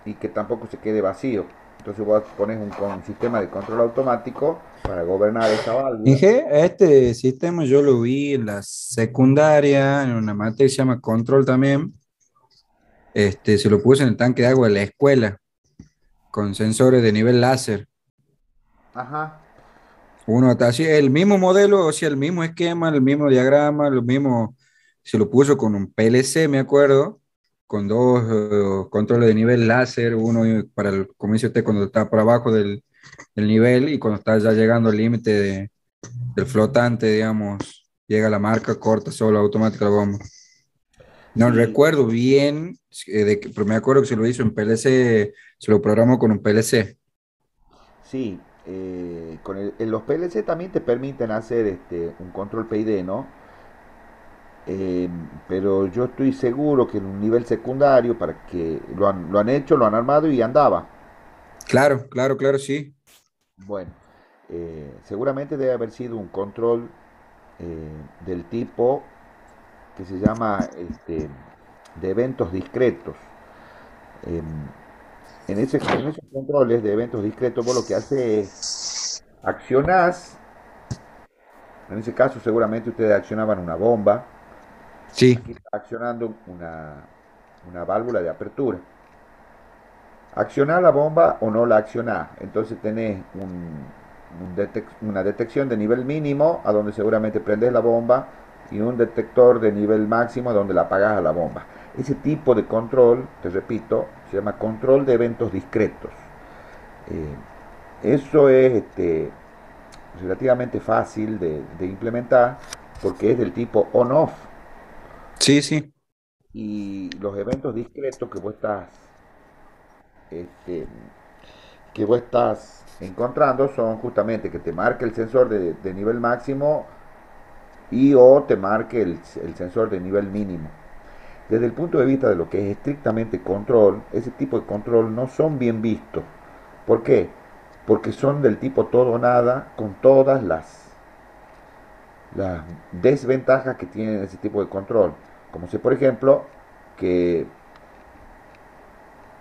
S1: y que tampoco se quede vacío. Entonces vos pones un sistema de control automático para gobernar esa válvula.
S5: Inge, este sistema yo lo vi en la secundaria, en una materia que se llama control también. Se lo puse en el tanque de agua de la escuela, con sensores de nivel láser.
S1: Ajá.
S5: Uno así, el mismo modelo, o sea, el mismo esquema, el mismo diagrama, lo mismo, se lo puso con un PLC, me acuerdo, con dos controles de nivel láser, uno para, como dice usted, cuando está por abajo del nivel y cuando está ya llegando al límite del flotante, digamos, llega la marca, corta solo automática la bomba. No
S1: Sí,
S5: recuerdo bien, pero me acuerdo que se lo hizo en PLC, se lo programó con un PLC.
S1: sí. En los PLC también te permiten hacer un control PID, ¿no? Eh, pero yo estoy seguro que en un nivel secundario, para que lo han hecho, lo han armado y andaba.
S5: Claro, claro, claro, sí.
S1: Bueno, seguramente debe haber sido un control del tipo que se llama de eventos discretos. Em, en esos controles de eventos discretos, vos lo que haces es accionás, en ese caso seguramente ustedes accionaban una bomba,
S5: Sí,
S1: aquí está accionando una válvula de apertura. Accionar la bomba o no la accionás. Entonces tenés una detección de nivel mínimo a donde seguramente prendes la bomba y un detector de nivel máximo a donde la apagás a la bomba. Ese tipo de control, te repito, se llama control de eventos discretos. Eh, Eso es relativamente fácil de implementar porque es del tipo on-off
S5: sí, sí.
S1: y los eventos discretos este, que vos estás encontrando son justamente que te marque el sensor de nivel máximo y o te marque el sensor de nivel mínimo. Desde el punto de vista de lo que es estrictamente control, ese tipo de control no son bien vistos. ¿Por qué? Porque son del tipo todo o nada con todas las desventajas que tiene ese tipo de control. Como si, por ejemplo, que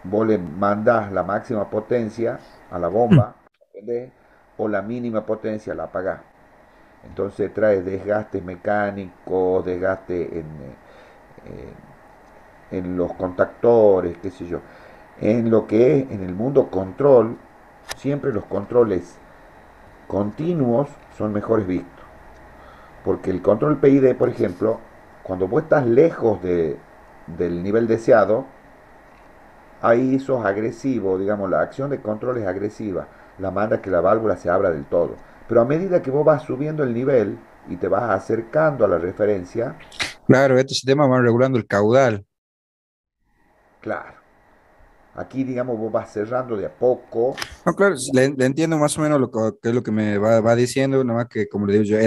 S1: vos le mandás la máxima potencia a la
S5: Mm.
S1: bomba, ¿entendés? O la mínima potencia la apagás. Entonces trae desgaste mecánico, desgaste en los contactores, qué sé yo. En lo que es en el mundo control, siempre los controles continuos son mejores vistos. Porque el control PID, por ejemplo, cuando vos estás lejos del nivel deseado, ahí sos agresivo, digamos, la acción de control es agresiva, la manda que la válvula se abra del todo. Pero a medida que vos vas subiendo el nivel y te vas acercando a la referencia,
S5: Claro, este sistema va regulando el caudal.
S1: claro, aquí digamos vos vas cerrando de a poco.
S5: No, claro, le entiendo más o menos qué es lo que me va diciendo, nada más que, como le digo yo,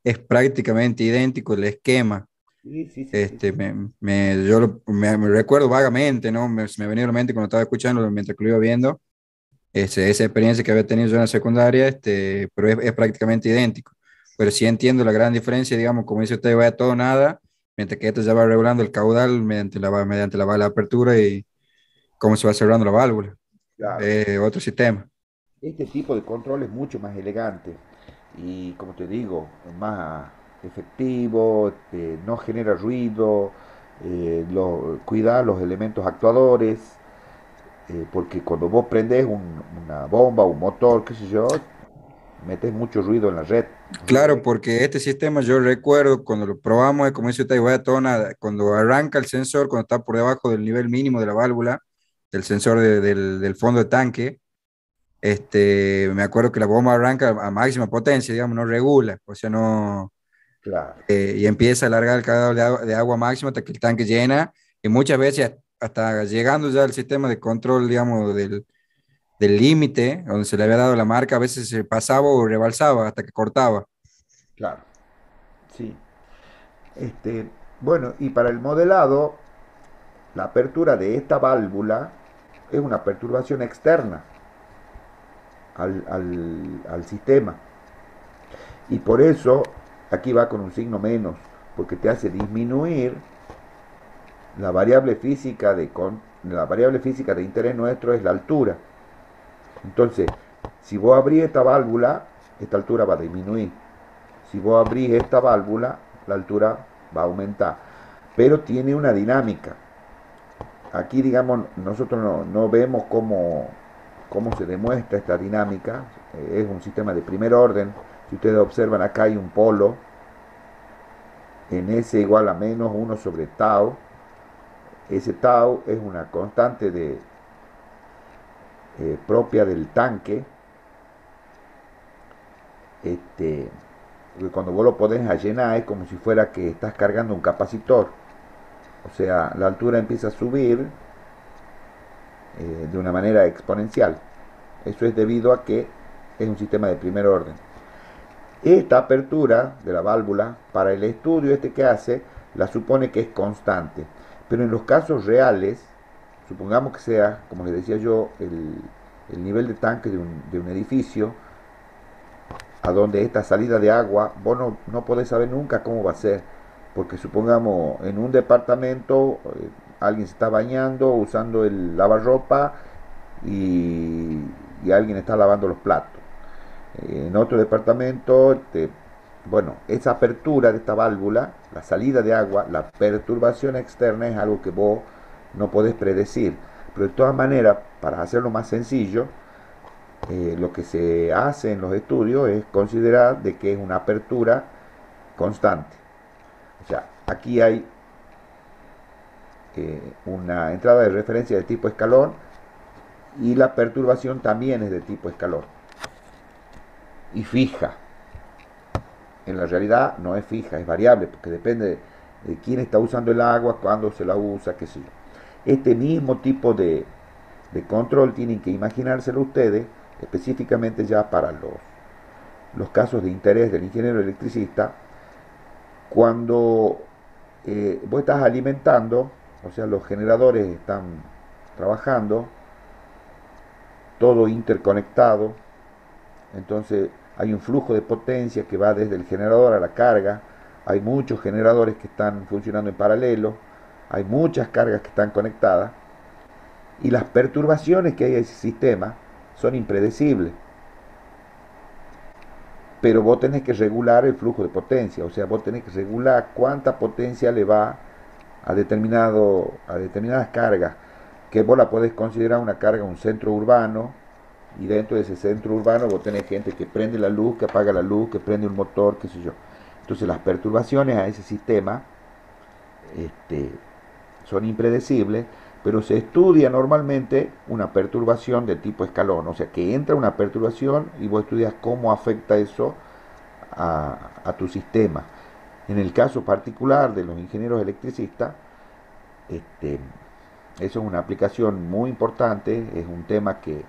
S5: es prácticamente idéntico el esquema.
S1: Sí, sí, sí, sí, sí.
S5: Me recuerdo vagamente, ¿no? Me venía a la mente cuando estaba escuchando, mientras que lo iba viendo, esa experiencia que había tenido yo en la secundaria, pero es prácticamente idéntico. Pero sí entiendo la gran diferencia, digamos, como dice usted, va a todo o nada, mientras que este ya va regulando el caudal mediante la bala de apertura y cómo se va cerrando la válvula.
S1: Claro.
S5: Otro sistema.
S1: Este tipo de control es mucho más elegante y, como te digo, más efectivo, no genera ruido, cuida los elementos actuadores, porque cuando vos prendés una bomba, un motor, qué sé yo, metes mucho ruido en la red.
S5: Claro, porque este sistema yo recuerdo cuando lo probamos, como dice usted, voy a tona, cuando arranca el sensor, cuando está por debajo del nivel mínimo de la válvula, del sensor del fondo de tanque, me acuerdo que la bomba arranca a máxima potencia, digamos, no regula, o sea, no,
S1: Claro,
S5: y empieza a alargar el caudal de agua máxima hasta que el tanque llena, y muchas veces hasta llegando ya al sistema de control, digamos, del límite, donde se le había dado la marca, a veces se pasaba o rebalsaba hasta que cortaba.
S1: Claro, sí. Este, bueno, y para el modelado, la apertura de esta válvula es una perturbación externa al sistema. Y por eso aquí va con un signo menos, porque te hace disminuir la variable física la variable física de interés nuestro es la altura. Entonces, si vos abrís esta válvula, esta altura va a disminuir. Si vos abrís esta válvula, la altura va a aumentar. Pero tiene una dinámica. Aquí, digamos, nosotros no vemos cómo se demuestra esta dinámica. Es un sistema de primer orden. Si ustedes observan, acá hay un polo en S igual a menos 1 sobre tau. Ese tau es una constante propia del tanque. Cuando vos lo podés a llenar es como si fuera que estás cargando un capacitor. O sea, la altura empieza a subir de una manera exponencial. Eso es debido a que es un sistema de primer orden. Esta apertura de la válvula, para el estudio que hace, la supone que es constante. Pero en los casos reales, supongamos que sea, como les decía yo, el nivel de tanque de un edificio, a donde esta salida de agua, vos no podés saber nunca cómo va a ser. Porque supongamos, en un departamento, alguien se está bañando, usando el lavarropa, y alguien está lavando los platos. En otro departamento, bueno, esa apertura de esta válvula, la salida de agua, la perturbación externa es algo que vos no podés predecir. Pero de todas maneras, para hacerlo más sencillo, lo que se hace en los estudios es considerar de que es una apertura constante. O sea, aquí hay una entrada de referencia de tipo escalón y la perturbación también es de tipo escalón y fija. En la realidad no es fija, es variable, porque depende de quién está usando el agua, cuándo se la usa, qué sé yo. Este mismo tipo de control tienen que imaginárselo ustedes, específicamente ya para los casos de interés del ingeniero electricista, cuando vos estás alimentando, o sea, los generadores están trabajando, todo interconectado, entonces hay un flujo de potencia que va desde el generador a la carga, hay muchos generadores que están funcionando en paralelo, hay muchas cargas que están conectadas, y las perturbaciones que hay en ese sistema son impredecibles. Pero vos tenés que regular el flujo de potencia, o sea, vos tenés que regular cuánta potencia le va a determinadas cargas, que vos la podés considerar una carga, un centro urbano, y dentro de ese centro urbano vos tenés gente que prende la luz, que apaga la luz, que prende un motor, qué sé yo. Entonces las perturbaciones a ese sistema son impredecibles, pero se estudia normalmente una perturbación de tipo escalón, o sea que entra una perturbación y vos estudias cómo afecta eso a tu sistema. En el caso particular de los ingenieros electricistas, eso es una aplicación muy importante, es un tema que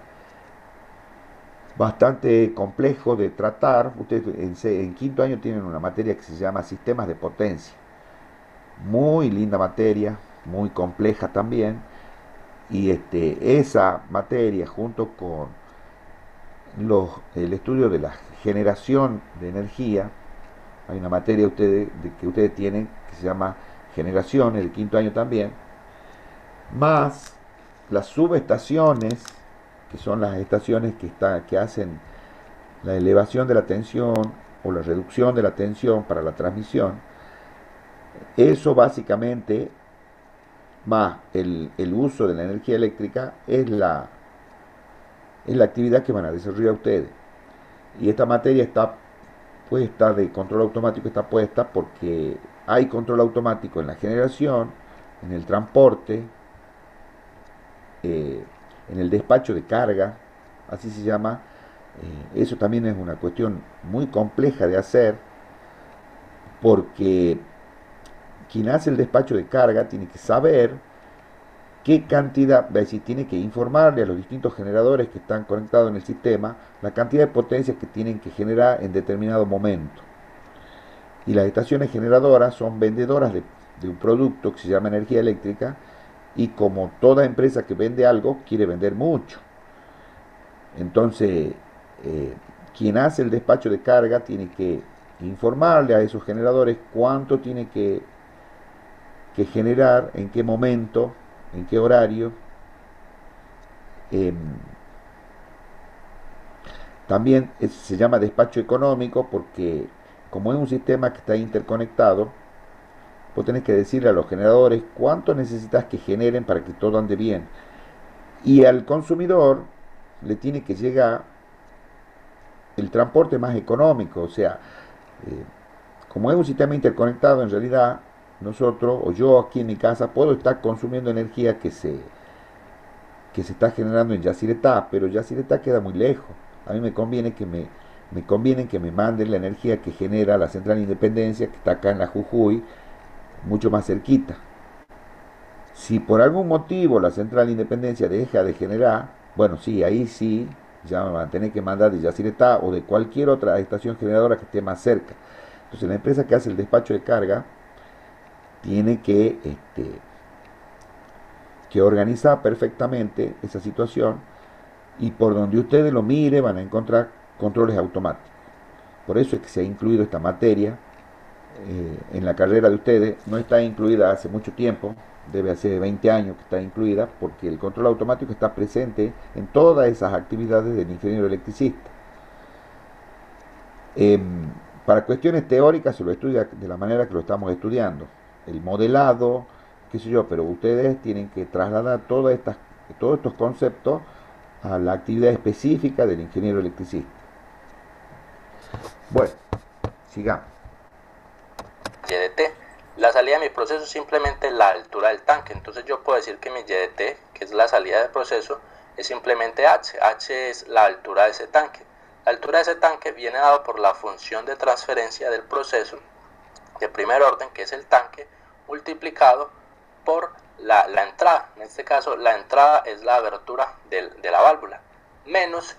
S1: bastante complejo de tratar. Ustedes en quinto año tienen una materia que se llama sistemas de potencia, muy linda materia, muy compleja también, y esa materia junto con el estudio de la generación de energía, hay una materia que ustedes tienen que se llama generaciones, de quinto año también, más las subestaciones, que son las estaciones que hacen la elevación de la tensión o la reducción de la tensión para la transmisión. Eso básicamente, más el uso de la energía eléctrica, es la actividad que van a desarrollar ustedes. Y esta materia está puesta de control automático, está puesta porque hay control automático en la generación, en el transporte, en el despacho de carga, así se llama. Eso también es una cuestión muy compleja de hacer, porque quien hace el despacho de carga tiene que saber qué cantidad, es decir, tiene que informarle a los distintos generadores que están conectados en el sistema la cantidad de potencia que tienen que generar en determinado momento. Y las estaciones generadoras son vendedoras de un producto que se llama energía eléctrica, y como toda empresa que vende algo, quiere vender mucho. Entonces, quien hace el despacho de carga tiene que informarle a esos generadores cuánto tiene que generar, en qué momento, en qué horario. Eh, También se llama despacho económico porque como es un sistema que está interconectado, vos tenés que decirle a los generadores cuánto necesitas que generen para que todo ande bien. Y al consumidor le tiene que llegar el transporte más económico. O sea, eh, como es un sistema interconectado, en realidad nosotros o yo aquí en mi casa puedo estar consumiendo energía que se está generando en Yacyretá, pero Yacyretá queda muy lejos. A mí me conviene que me manden la energía que genera la central Independencia, que está acá en la Jujuy, mucho más cerquita. Si por algún motivo la central Independencia deja de generar, bueno, sí, ahí sí, ya me van a tener que mandar de Yacyretá o de cualquier otra estación generadora que esté más cerca. Entonces la empresa que hace el despacho de carga tiene que organizar perfectamente esa situación, y por donde ustedes lo miren van a encontrar controles automáticos. Por eso es que se ha incluido esta materia en la carrera de ustedes. No está incluida hace mucho tiempo, debe hacer 20 años que está incluida, porque el control automático está presente en todas esas actividades del ingeniero electricista. Eh, para cuestiones teóricas se lo estudia de la manera que lo estamos estudiando, el modelado, qué sé yo, pero ustedes tienen que trasladar todos estos conceptos a la actividad específica del ingeniero electricista. Bueno, sigamos.
S4: YDT. La salida de mi proceso es simplemente la altura del tanque. Entonces yo puedo decir que mi YDT, que es la salida del proceso, es simplemente H. H es la altura de ese tanque. La altura de ese tanque viene dado por la función de transferencia del proceso de primer orden, que es el tanque, multiplicado por la entrada. En este caso, la entrada es la abertura de la válvula, menos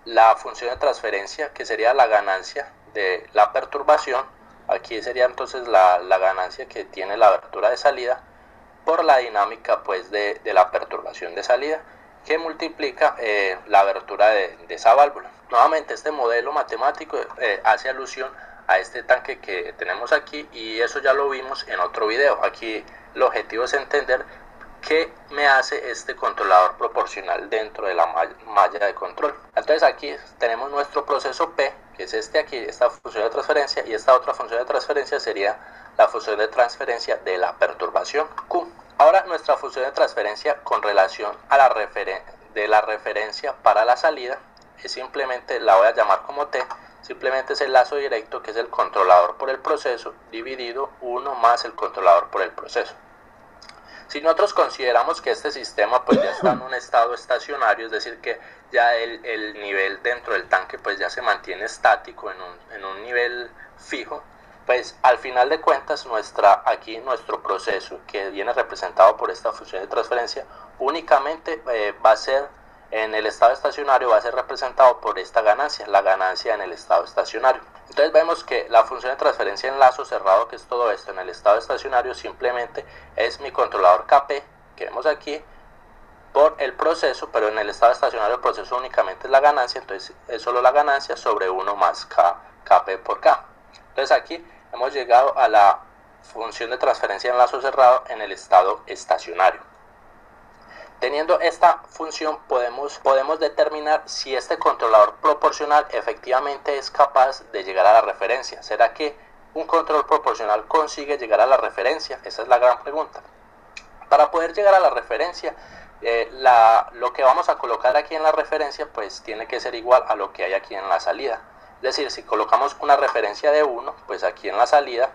S4: la función de transferencia, que sería la ganancia de la perturbación. Aquí sería entonces la ganancia que tiene la abertura de salida por la dinámica pues de la perturbación de salida, que multiplica la abertura de esa válvula. Nuevamente este modelo matemático hace alusión a este tanque que tenemos aquí, y eso ya lo vimos en otro video. Aquí el objetivo es entender qué me hace este controlador proporcional dentro de la malla de control. Entonces aquí tenemos nuestro proceso P, que es este aquí, esta función de transferencia, y esta otra función de transferencia sería la función de transferencia de la perturbación Q. Ahora nuestra función de transferencia con relación a la referencia para la salida es simplemente, la voy a llamar como T, simplemente es el lazo directo, que es el controlador por el proceso dividido 1 más el controlador por el proceso. Si nosotros consideramos que este sistema pues ya está en un estado estacionario, es decir que ya el nivel dentro del tanque pues ya se mantiene estático en un nivel fijo, pues al final de cuentas nuestro proceso, que viene representado por esta función de transferencia, únicamente va a ser en el estado estacionario, va a ser representado por esta ganancia, la ganancia en el estado estacionario. Entonces vemos que la función de transferencia en lazo cerrado, que es todo esto en el estado estacionario, simplemente es mi controlador KP, que vemos aquí, por el proceso, pero en el estado estacionario el proceso únicamente es la ganancia, entonces es solo la ganancia sobre 1 más KP por K. Entonces aquí hemos llegado a la función de transferencia en lazo cerrado en el estado estacionario. Teniendo esta función podemos determinar si este controlador proporcional efectivamente es capaz de llegar a la referencia. ¿Será que un control proporcional consigue llegar a la referencia? Esa es la gran pregunta. Para poder llegar a la referencia, lo que vamos a colocar aquí en la referencia pues tiene que ser igual a lo que hay aquí en la salida. Es decir, si colocamos una referencia de 1, pues aquí en la salida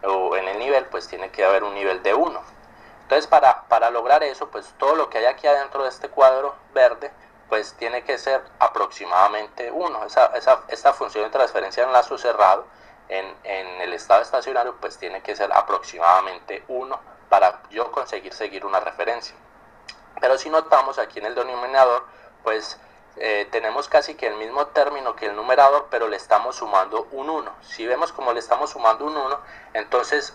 S4: o en el nivel pues tiene que haber un nivel de 1. Entonces para lograr eso, pues todo lo que hay aquí adentro de este cuadro verde, pues tiene que ser aproximadamente 1. Esta función de transferencia en lazo cerrado en el estado estacionario, pues tiene que ser aproximadamente 1 para yo conseguir seguir una referencia. Pero si notamos aquí en el denominador, pues tenemos casi que el mismo término que el numerador, pero le estamos sumando un 1. Si vemos como le estamos sumando un 1, entonces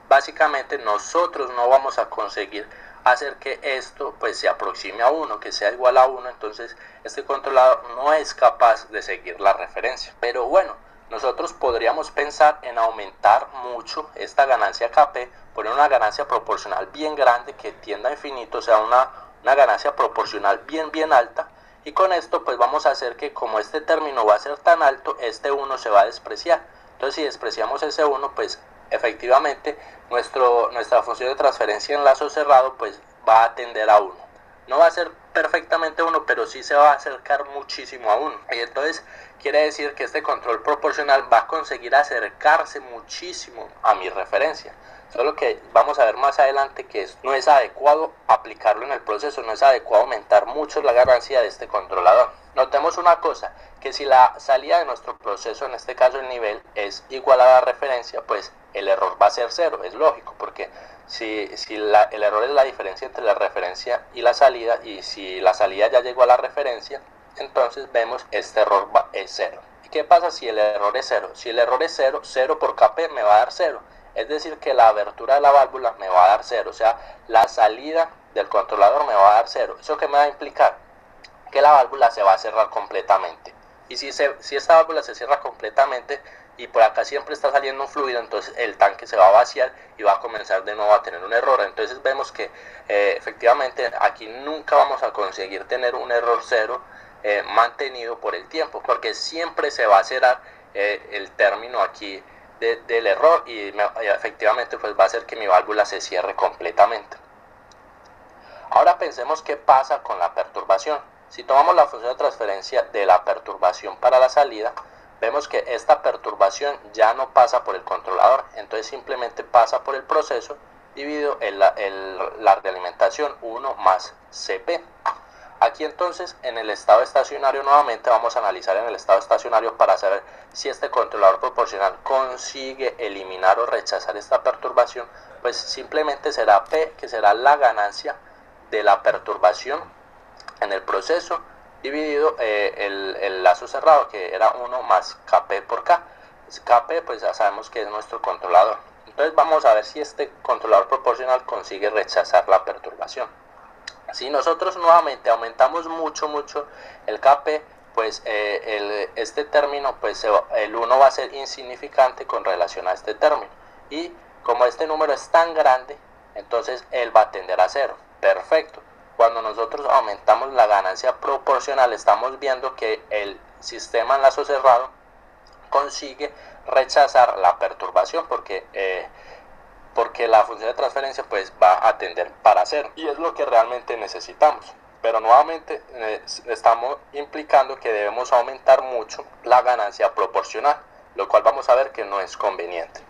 S4: básicamente nosotros no vamos a conseguir hacer que esto pues se aproxime a 1, que sea igual a 1, entonces este controlador no es capaz de seguir la referencia. Pero bueno, nosotros podríamos pensar en aumentar mucho esta ganancia KP, poner una ganancia proporcional bien grande que tienda a infinito, o sea una ganancia proporcional bien alta, y con esto pues vamos a hacer que como este término va a ser tan alto, este 1 se va a despreciar. Entonces si despreciamos ese 1, pues efectivamente nuestra función de transferencia en lazo cerrado pues va a tender a 1. No va a ser perfectamente 1, pero sí se va a acercar muchísimo a 1. Y entonces quiere decir que este control proporcional va a conseguir acercarse muchísimo a mi referencia. Solo que vamos a ver más adelante que no es adecuado aplicarlo en el proceso, no es adecuado aumentar mucho la ganancia de este controlador. Notemos una cosa, que si la salida de nuestro proceso, en este caso el nivel, es igual a la referencia, pues el error va a ser 0, es lógico, porque si el error es la diferencia entre la referencia y la salida, y si la salida ya llegó a la referencia, entonces vemos este error es 0. ¿Y qué pasa si el error es 0? Si el error es 0, 0 por KP me va a dar 0. Es decir, que la abertura de la válvula me va a dar 0, o sea, la salida del controlador me va a dar 0. ¿Eso qué me va a implicar? Que la válvula se va a cerrar completamente. Y si esta válvula se cierra completamente y por acá siempre está saliendo un fluido, entonces el tanque se va a vaciar y va a comenzar de nuevo a tener un error. Entonces vemos que efectivamente aquí nunca vamos a conseguir tener un error 0 mantenido por el tiempo, porque siempre se va a cerrar el término aquí del error y efectivamente pues va a hacer que mi válvula se cierre completamente. Ahora pensemos qué pasa con la perturbación. Si tomamos la función de transferencia de la perturbación para la salida, vemos que esta perturbación ya no pasa por el controlador, entonces simplemente pasa por el proceso dividido en la realimentación 1 más CP. Aquí entonces en el estado estacionario nuevamente vamos a analizar en el estado estacionario para saber si este controlador proporcional consigue eliminar o rechazar esta perturbación, pues simplemente será P, que será la ganancia de la perturbación en el proceso dividido el lazo cerrado, que era 1 más KP por K. KP pues ya sabemos que es nuestro controlador. Entonces vamos a ver si este controlador proporcional consigue rechazar la perturbación. Si nosotros nuevamente aumentamos mucho el KP, pues este término, pues el 1 va a ser insignificante con relación a este término. Y como este número es tan grande, entonces él va a tender a 0. Perfecto. Cuando nosotros aumentamos la ganancia proporcional, estamos viendo que el sistema en lazo cerrado consigue rechazar la perturbación porque la función de transferencia pues va a tender para 0 y es lo que realmente necesitamos. Pero nuevamente estamos implicando que debemos aumentar mucho la ganancia proporcional, lo cual vamos a ver que no es conveniente.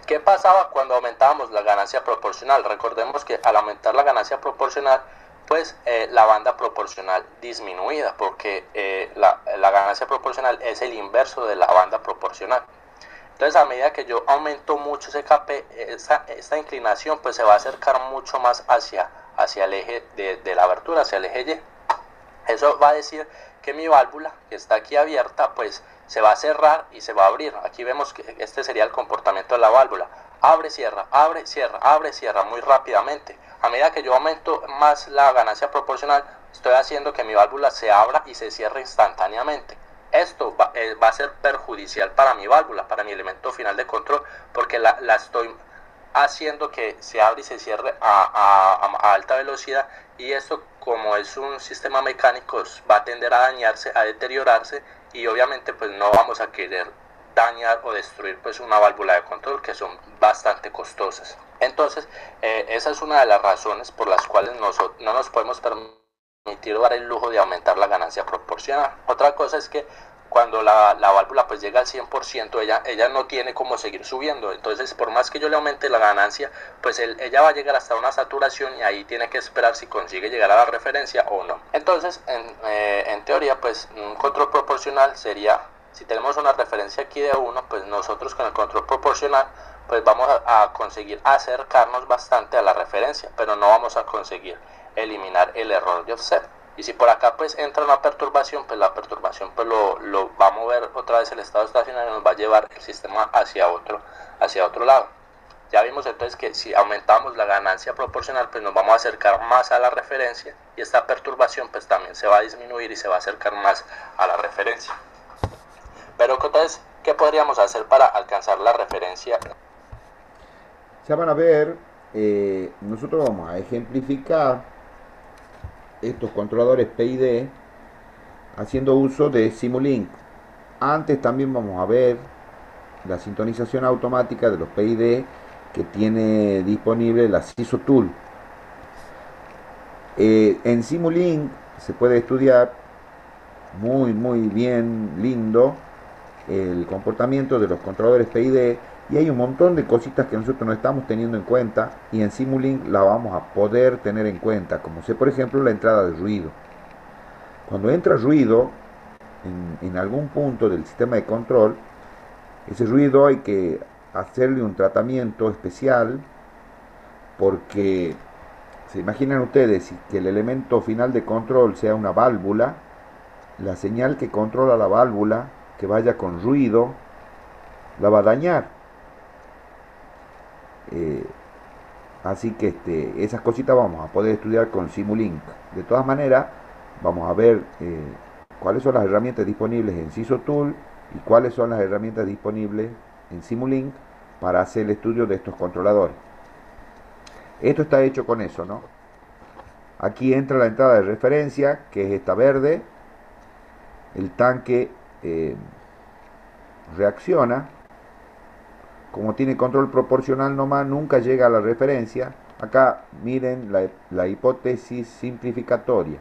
S4: ¿Qué pasaba cuando aumentábamos la ganancia proporcional? Recordemos que al aumentar la ganancia proporcional, pues la banda proporcional disminuida, porque la ganancia proporcional es el inverso de la banda proporcional. Entonces a medida que yo aumento mucho ese KP, esta inclinación pues se va a acercar mucho más hacia el eje de la abertura, hacia el eje Y. Eso va a decir que mi válvula, que está aquí abierta, pues se va a cerrar y se va a abrir. Aquí vemos que este sería el comportamiento de la válvula. Abre, cierra, abre, cierra, abre, cierra muy rápidamente. A medida que yo aumento más la ganancia proporcional, estoy haciendo que mi válvula se abra y se cierre instantáneamente. Esto va a ser perjudicial para mi válvula, para mi elemento final de control, porque la estoy haciendo que se abra y se cierre a alta velocidad, y esto, como es un sistema mecánico, va a tender a dañarse, a deteriorarse, y obviamente pues no vamos a querer dañar o destruir pues una válvula de control, que son bastante costosas. Entonces esa es una de las razones por las cuales no nos podemos permitir dar el lujo de aumentar la ganancia proporcional. Otra cosa es que cuando la válvula pues llega al 100%, ella no tiene cómo seguir subiendo. Entonces por más que yo le aumente la ganancia, pues ella va a llegar hasta una saturación, y ahí tiene que esperar si consigue llegar a la referencia o no. Entonces en teoría pues un control proporcional sería, si tenemos una referencia aquí de 1, pues nosotros con el control proporcional pues vamos a conseguir acercarnos bastante a la referencia, pero no vamos a conseguir eliminar el error de offset. Y si por acá pues entra una perturbación, pues la perturbación pues lo va a mover otra vez el estado estacionario y nos va a llevar el sistema hacia otro lado. Ya vimos entonces que si aumentamos la ganancia proporcional, pues nos vamos a acercar más a la referencia, y esta perturbación pues también se va a disminuir y se va a acercar más a la referencia. Pero entonces, ¿qué podríamos hacer para alcanzar la referencia?
S1: Ya van a ver, nosotros vamos a ejemplificar estos controladores PID haciendo uso de Simulink. Antes también vamos a ver la sintonización automática de los PID que tiene disponible la CISO Tool. En Simulink se puede estudiar muy bien, lindo, el comportamiento de los controladores PID, y hay un montón de cositas que nosotros no estamos teniendo en cuenta, y en Simulink la vamos a poder tener en cuenta, como por ejemplo la entrada de ruido. Cuando entra ruido en algún punto del sistema de control, ese ruido hay que hacerle un tratamiento especial, porque se imaginan ustedes que el elemento final de control sea una válvula, la señal que controla la válvula que vaya con ruido la va a dañar. Así que esas cositas vamos a poder estudiar con Simulink. De todas maneras, vamos a ver cuáles son las herramientas disponibles en CISO Tool y cuáles son las herramientas disponibles en Simulink para hacer el estudio de estos controladores. Esto está hecho con eso, ¿no? Aquí entra la entrada de referencia, que es esta verde. El tanque reacciona. Como tiene control proporcional nomás, nunca llega a la referencia. Acá miren la hipótesis simplificatoria.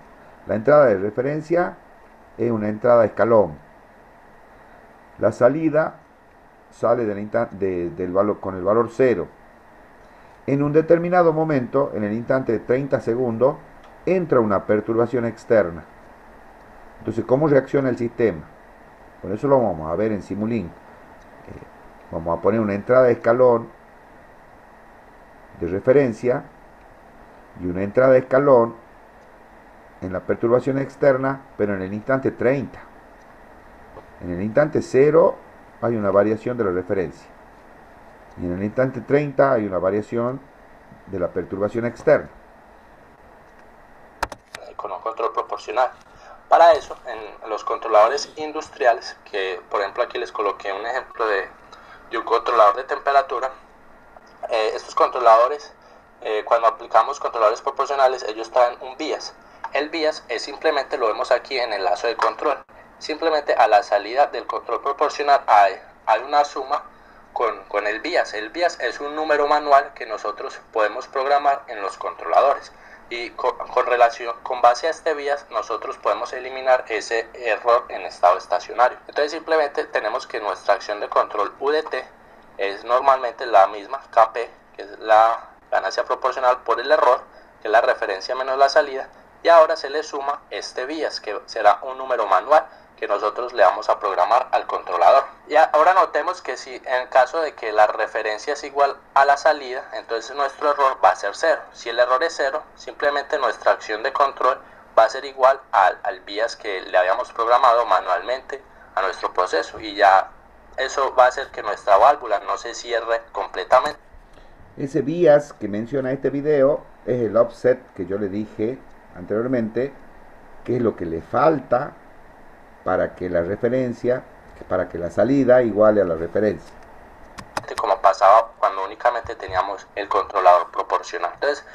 S1: La entrada de referencia es una entrada escalón. La salida sale del valor, con el valor 0. En un determinado momento, en el instante de 30 segundos, entra una perturbación externa. Entonces, ¿cómo reacciona el sistema? Por eso lo vamos a ver en Simulink. Vamos a poner una entrada de escalón de referencia y una entrada de escalón en la perturbación externa, pero en el instante 30. En el instante 0 hay una variación de la referencia, y en el instante 30 hay una variación de la perturbación externa.
S4: Con un control proporcional. Para eso, en los controladores industriales, que por ejemplo aquí les coloqué un ejemplo de un controlador de temperatura, estos controladores, cuando aplicamos controladores proporcionales, ellos traen un bias. El bias es simplemente, lo vemos aquí en el lazo de control, simplemente a la salida del control proporcional hay una suma con el bias. El bias es un número manual que nosotros podemos programar en los controladores, y con base a este bias nosotros podemos eliminar ese error en estado estacionario. Entonces simplemente tenemos que nuestra acción de control UDT es normalmente la misma KP, que es la ganancia proporcional por el error, que es la referencia menos la salida, y ahora se le suma este bias, que será un número manual que nosotros le vamos a programar al controlador. Y ahora notemos que si en caso de que la referencia es igual a la salida, entonces nuestro error va a ser 0. Si el error es 0, simplemente nuestra acción de control va a ser igual al bias que le habíamos programado manualmente a nuestro proceso, y ya eso va a hacer que nuestra válvula no se cierre completamente.
S1: Ese bias que menciona este video es el offset que yo le dije anteriormente, que es lo que le falta para que la referencia, para que la salida iguale a la referencia.
S4: Como pasaba cuando únicamente teníamos el controlador proporcional. Entonces,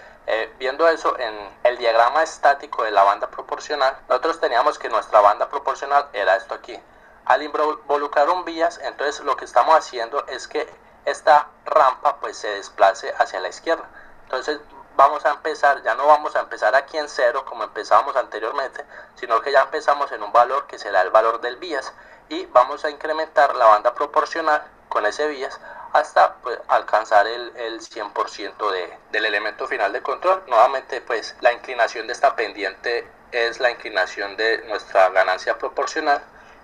S4: viendo eso en el diagrama estático de la banda proporcional, nosotros teníamos que nuestra banda proporcional era esto aquí. Al involucrar un bias, entonces lo que estamos haciendo es que esta rampa pues se desplace hacia la izquierda. Entonces vamos a empezar, ya no vamos a empezar aquí en 0 como empezábamos anteriormente, sino que ya empezamos en un valor que será el valor del bias, y vamos a incrementar la banda proporcional con ese bias hasta pues alcanzar el 100% del elemento final de control. Nuevamente pues la inclinación de esta pendiente es la inclinación de nuestra ganancia proporcional,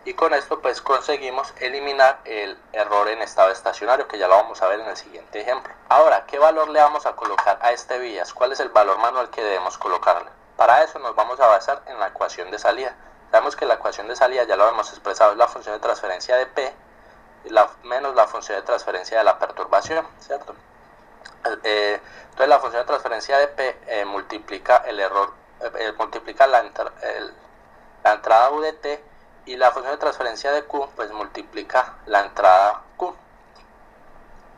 S4: y con esto pues conseguimos eliminar el error en estado estacionario, que ya lo vamos a ver en el siguiente ejemplo. Ahora, ¿qué valor le vamos a colocar a este bias? ¿Cuál es el valor manual que debemos colocarle? Para eso nos vamos a basar en la ecuación de salida. Sabemos que la ecuación de salida ya lo hemos expresado, es la función de transferencia de P menos la función de transferencia de la perturbación, ¿cierto? Entonces la función de transferencia de P multiplica el error, multiplica la entrada U de T, y la función de transferencia de Q pues multiplica la entrada Q.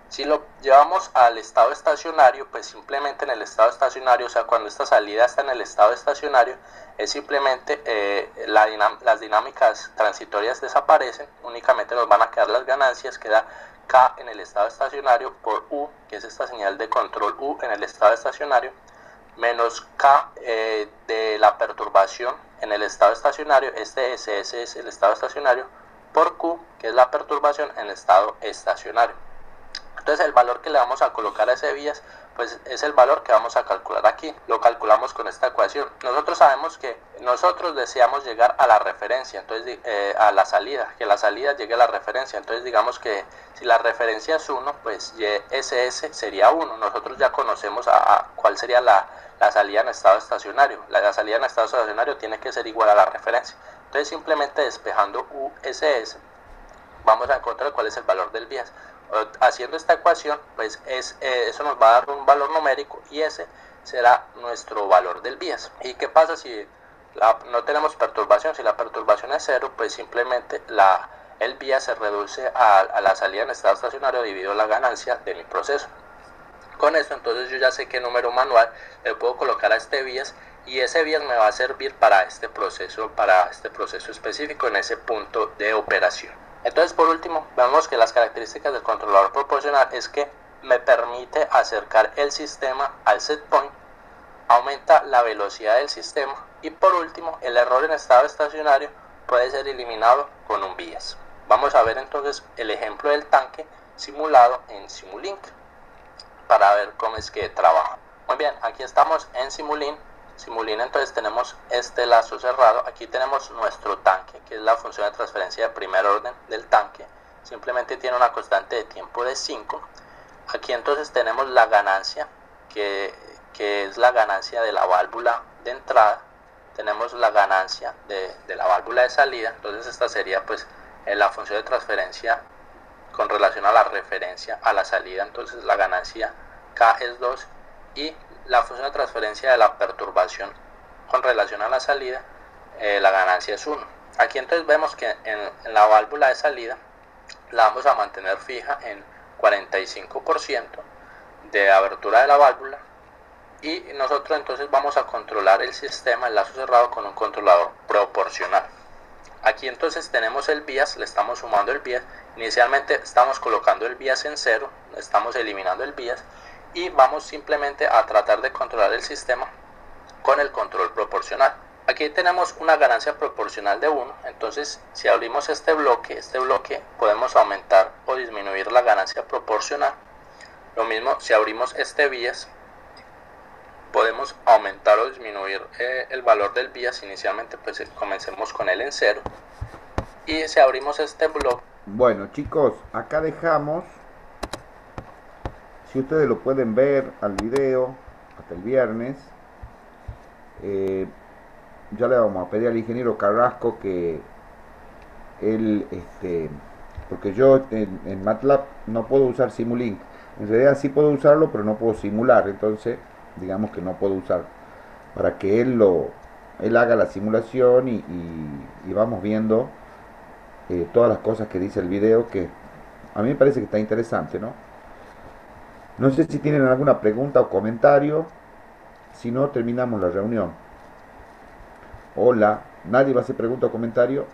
S4: Si lo llevamos al estado estacionario, pues simplemente en el estado estacionario, o sea, cuando esta salida está en el estado estacionario, es simplemente las dinámicas transitorias desaparecen, únicamente nos van a quedar las ganancias, queda K en el estado estacionario por U, que es esta señal de control U en el estado estacionario, menos K de la perturbación en el estado estacionario, este SS es el estado estacionario, por Q, que es la perturbación en el estado estacionario. Entonces el valor que le vamos a colocar a ese bias pues es el valor que vamos a calcular aquí. Lo calculamos con esta ecuación. Nosotros sabemos que nosotros deseamos llegar a la referencia, entonces a la salida, que la salida llegue a la referencia. Entonces digamos que si la referencia es 1, pues YSS sería 1. Nosotros ya conocemos cuál sería la salida en estado estacionario. La salida en estado estacionario tiene que ser igual a la referencia. Entonces simplemente despejando USS vamos a encontrar cuál es el valor del bias. Haciendo esta ecuación, pues eso nos va a dar un valor numérico y ese será nuestro valor del bias. ¿Y qué pasa si no tenemos perturbación? Si la perturbación es 0, pues simplemente el bias se reduce a la salida en estado estacionario dividido la ganancia de mi proceso. Con esto entonces yo ya sé qué número manual le puedo colocar a este bias, y ese bias me va a servir para este proceso específico en ese punto de operación. Entonces, por último, vemos que las características del controlador proporcional es que me permite acercar el sistema al set point, aumenta la velocidad del sistema, y por último, el error en estado estacionario puede ser eliminado con un bias. Vamos a ver entonces el ejemplo del tanque simulado en Simulink para ver cómo es que trabaja. Muy bien, aquí estamos en Simulink. Entonces tenemos este lazo cerrado. Aquí tenemos nuestro tanque, que es la función de transferencia de primer orden del tanque. Simplemente tiene una constante de tiempo de 5. Aquí entonces tenemos la ganancia, que es la ganancia de la válvula de entrada. Tenemos la ganancia de la válvula de salida. Entonces esta sería pues la función de transferencia con relación a la referencia a la salida. Entonces la ganancia K es 2, y la función de transferencia de la perturbación con relación a la salida, la ganancia es 1. Aquí entonces vemos que en la válvula de salida la vamos a mantener fija en 45% de abertura de la válvula, y nosotros entonces vamos a controlar el sistema, el lazo cerrado, con un controlador proporcional. Aquí entonces tenemos el bias, le estamos sumando el bias. Inicialmente estamos colocando el bias en 0, estamos eliminando el bias, y vamos simplemente a tratar de controlar el sistema con el control proporcional. Aquí tenemos una ganancia proporcional de 1, entonces si abrimos este bloque podemos aumentar o disminuir la ganancia proporcional. Lo mismo si abrimos este bias, podemos aumentar o disminuir el valor del bias. Inicialmente pues comencemos con él en 0, y si abrimos este bloque.
S1: Bueno chicos, acá dejamos. Si ustedes lo pueden ver al video hasta el viernes, ya le vamos a pedir al ingeniero Carrasco que él, porque yo en MATLAB no puedo usar Simulink. En realidad sí puedo usarlo, pero no puedo simular. Entonces, digamos que no puedo usar, para que él haga la simulación y vamos viendo todas las cosas que dice el video, que a mí me parece que está interesante, ¿no? No sé si tienen alguna pregunta o comentario. Si no, terminamos la reunión. Hola, ¿nadie va a hacer pregunta o comentario?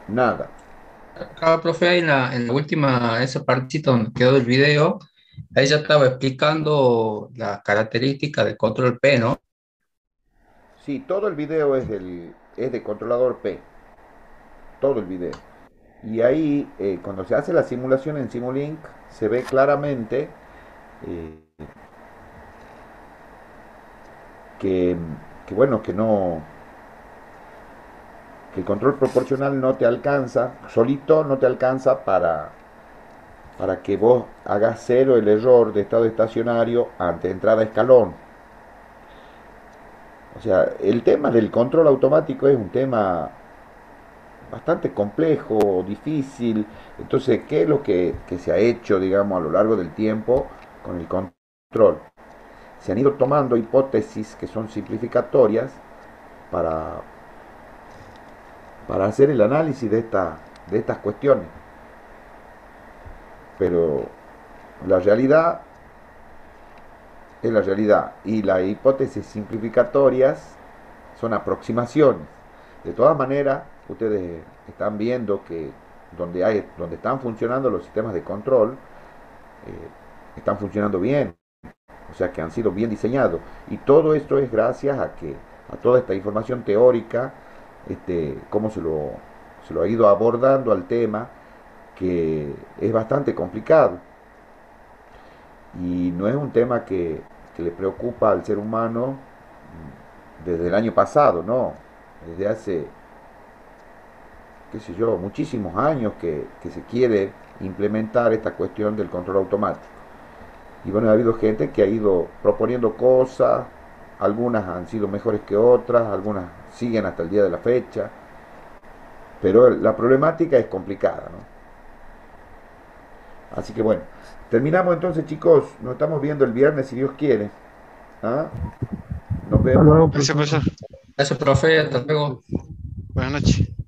S1: Nada.
S3: Acá, profe, ahí en la última, esa partita donde quedó el video, ahí ya estaba explicando la característica del control P, ¿no?
S1: Sí, todo el video es de controlador P. Todo el video. Y ahí, cuando se hace la simulación en Simulink, se ve claramente que bueno, que no que el control proporcional no te alcanza, solito no te alcanza para que vos hagas cero el error de estado estacionario ante entrada a escalón. O sea, el tema del control automático es un tema bastante complejo, difícil. Entonces, ¿qué es lo que se ha hecho, digamos, a lo largo del tiempo con el control? Se han ido tomando hipótesis que son simplificatorias para, para hacer el análisis de estas cuestiones. Pero la realidad es la realidad y las hipótesis simplificatorias son aproximaciones. De todas maneras, ustedes están viendo que donde están funcionando los sistemas de control, están funcionando bien, o sea que han sido bien diseñados. Y todo esto es gracias a toda esta información teórica, cómo se lo ha ido abordando al tema, que es bastante complicado. Y no es un tema que le preocupa al ser humano desde el año pasado, no. Desde hace, qué sé yo, muchísimos años que se quiere implementar esta cuestión del control automático. Y bueno, ha habido gente que ha ido proponiendo cosas, algunas han sido mejores que otras, algunas siguen hasta el día de la fecha, pero la problemática es complicada, ¿no? Así que bueno, terminamos entonces, chicos, nos estamos viendo el viernes si Dios quiere. ¿Ah? Nos vemos.
S6: Gracias, profesor.
S3: Gracias, profe, hasta luego.
S6: Buenas noches.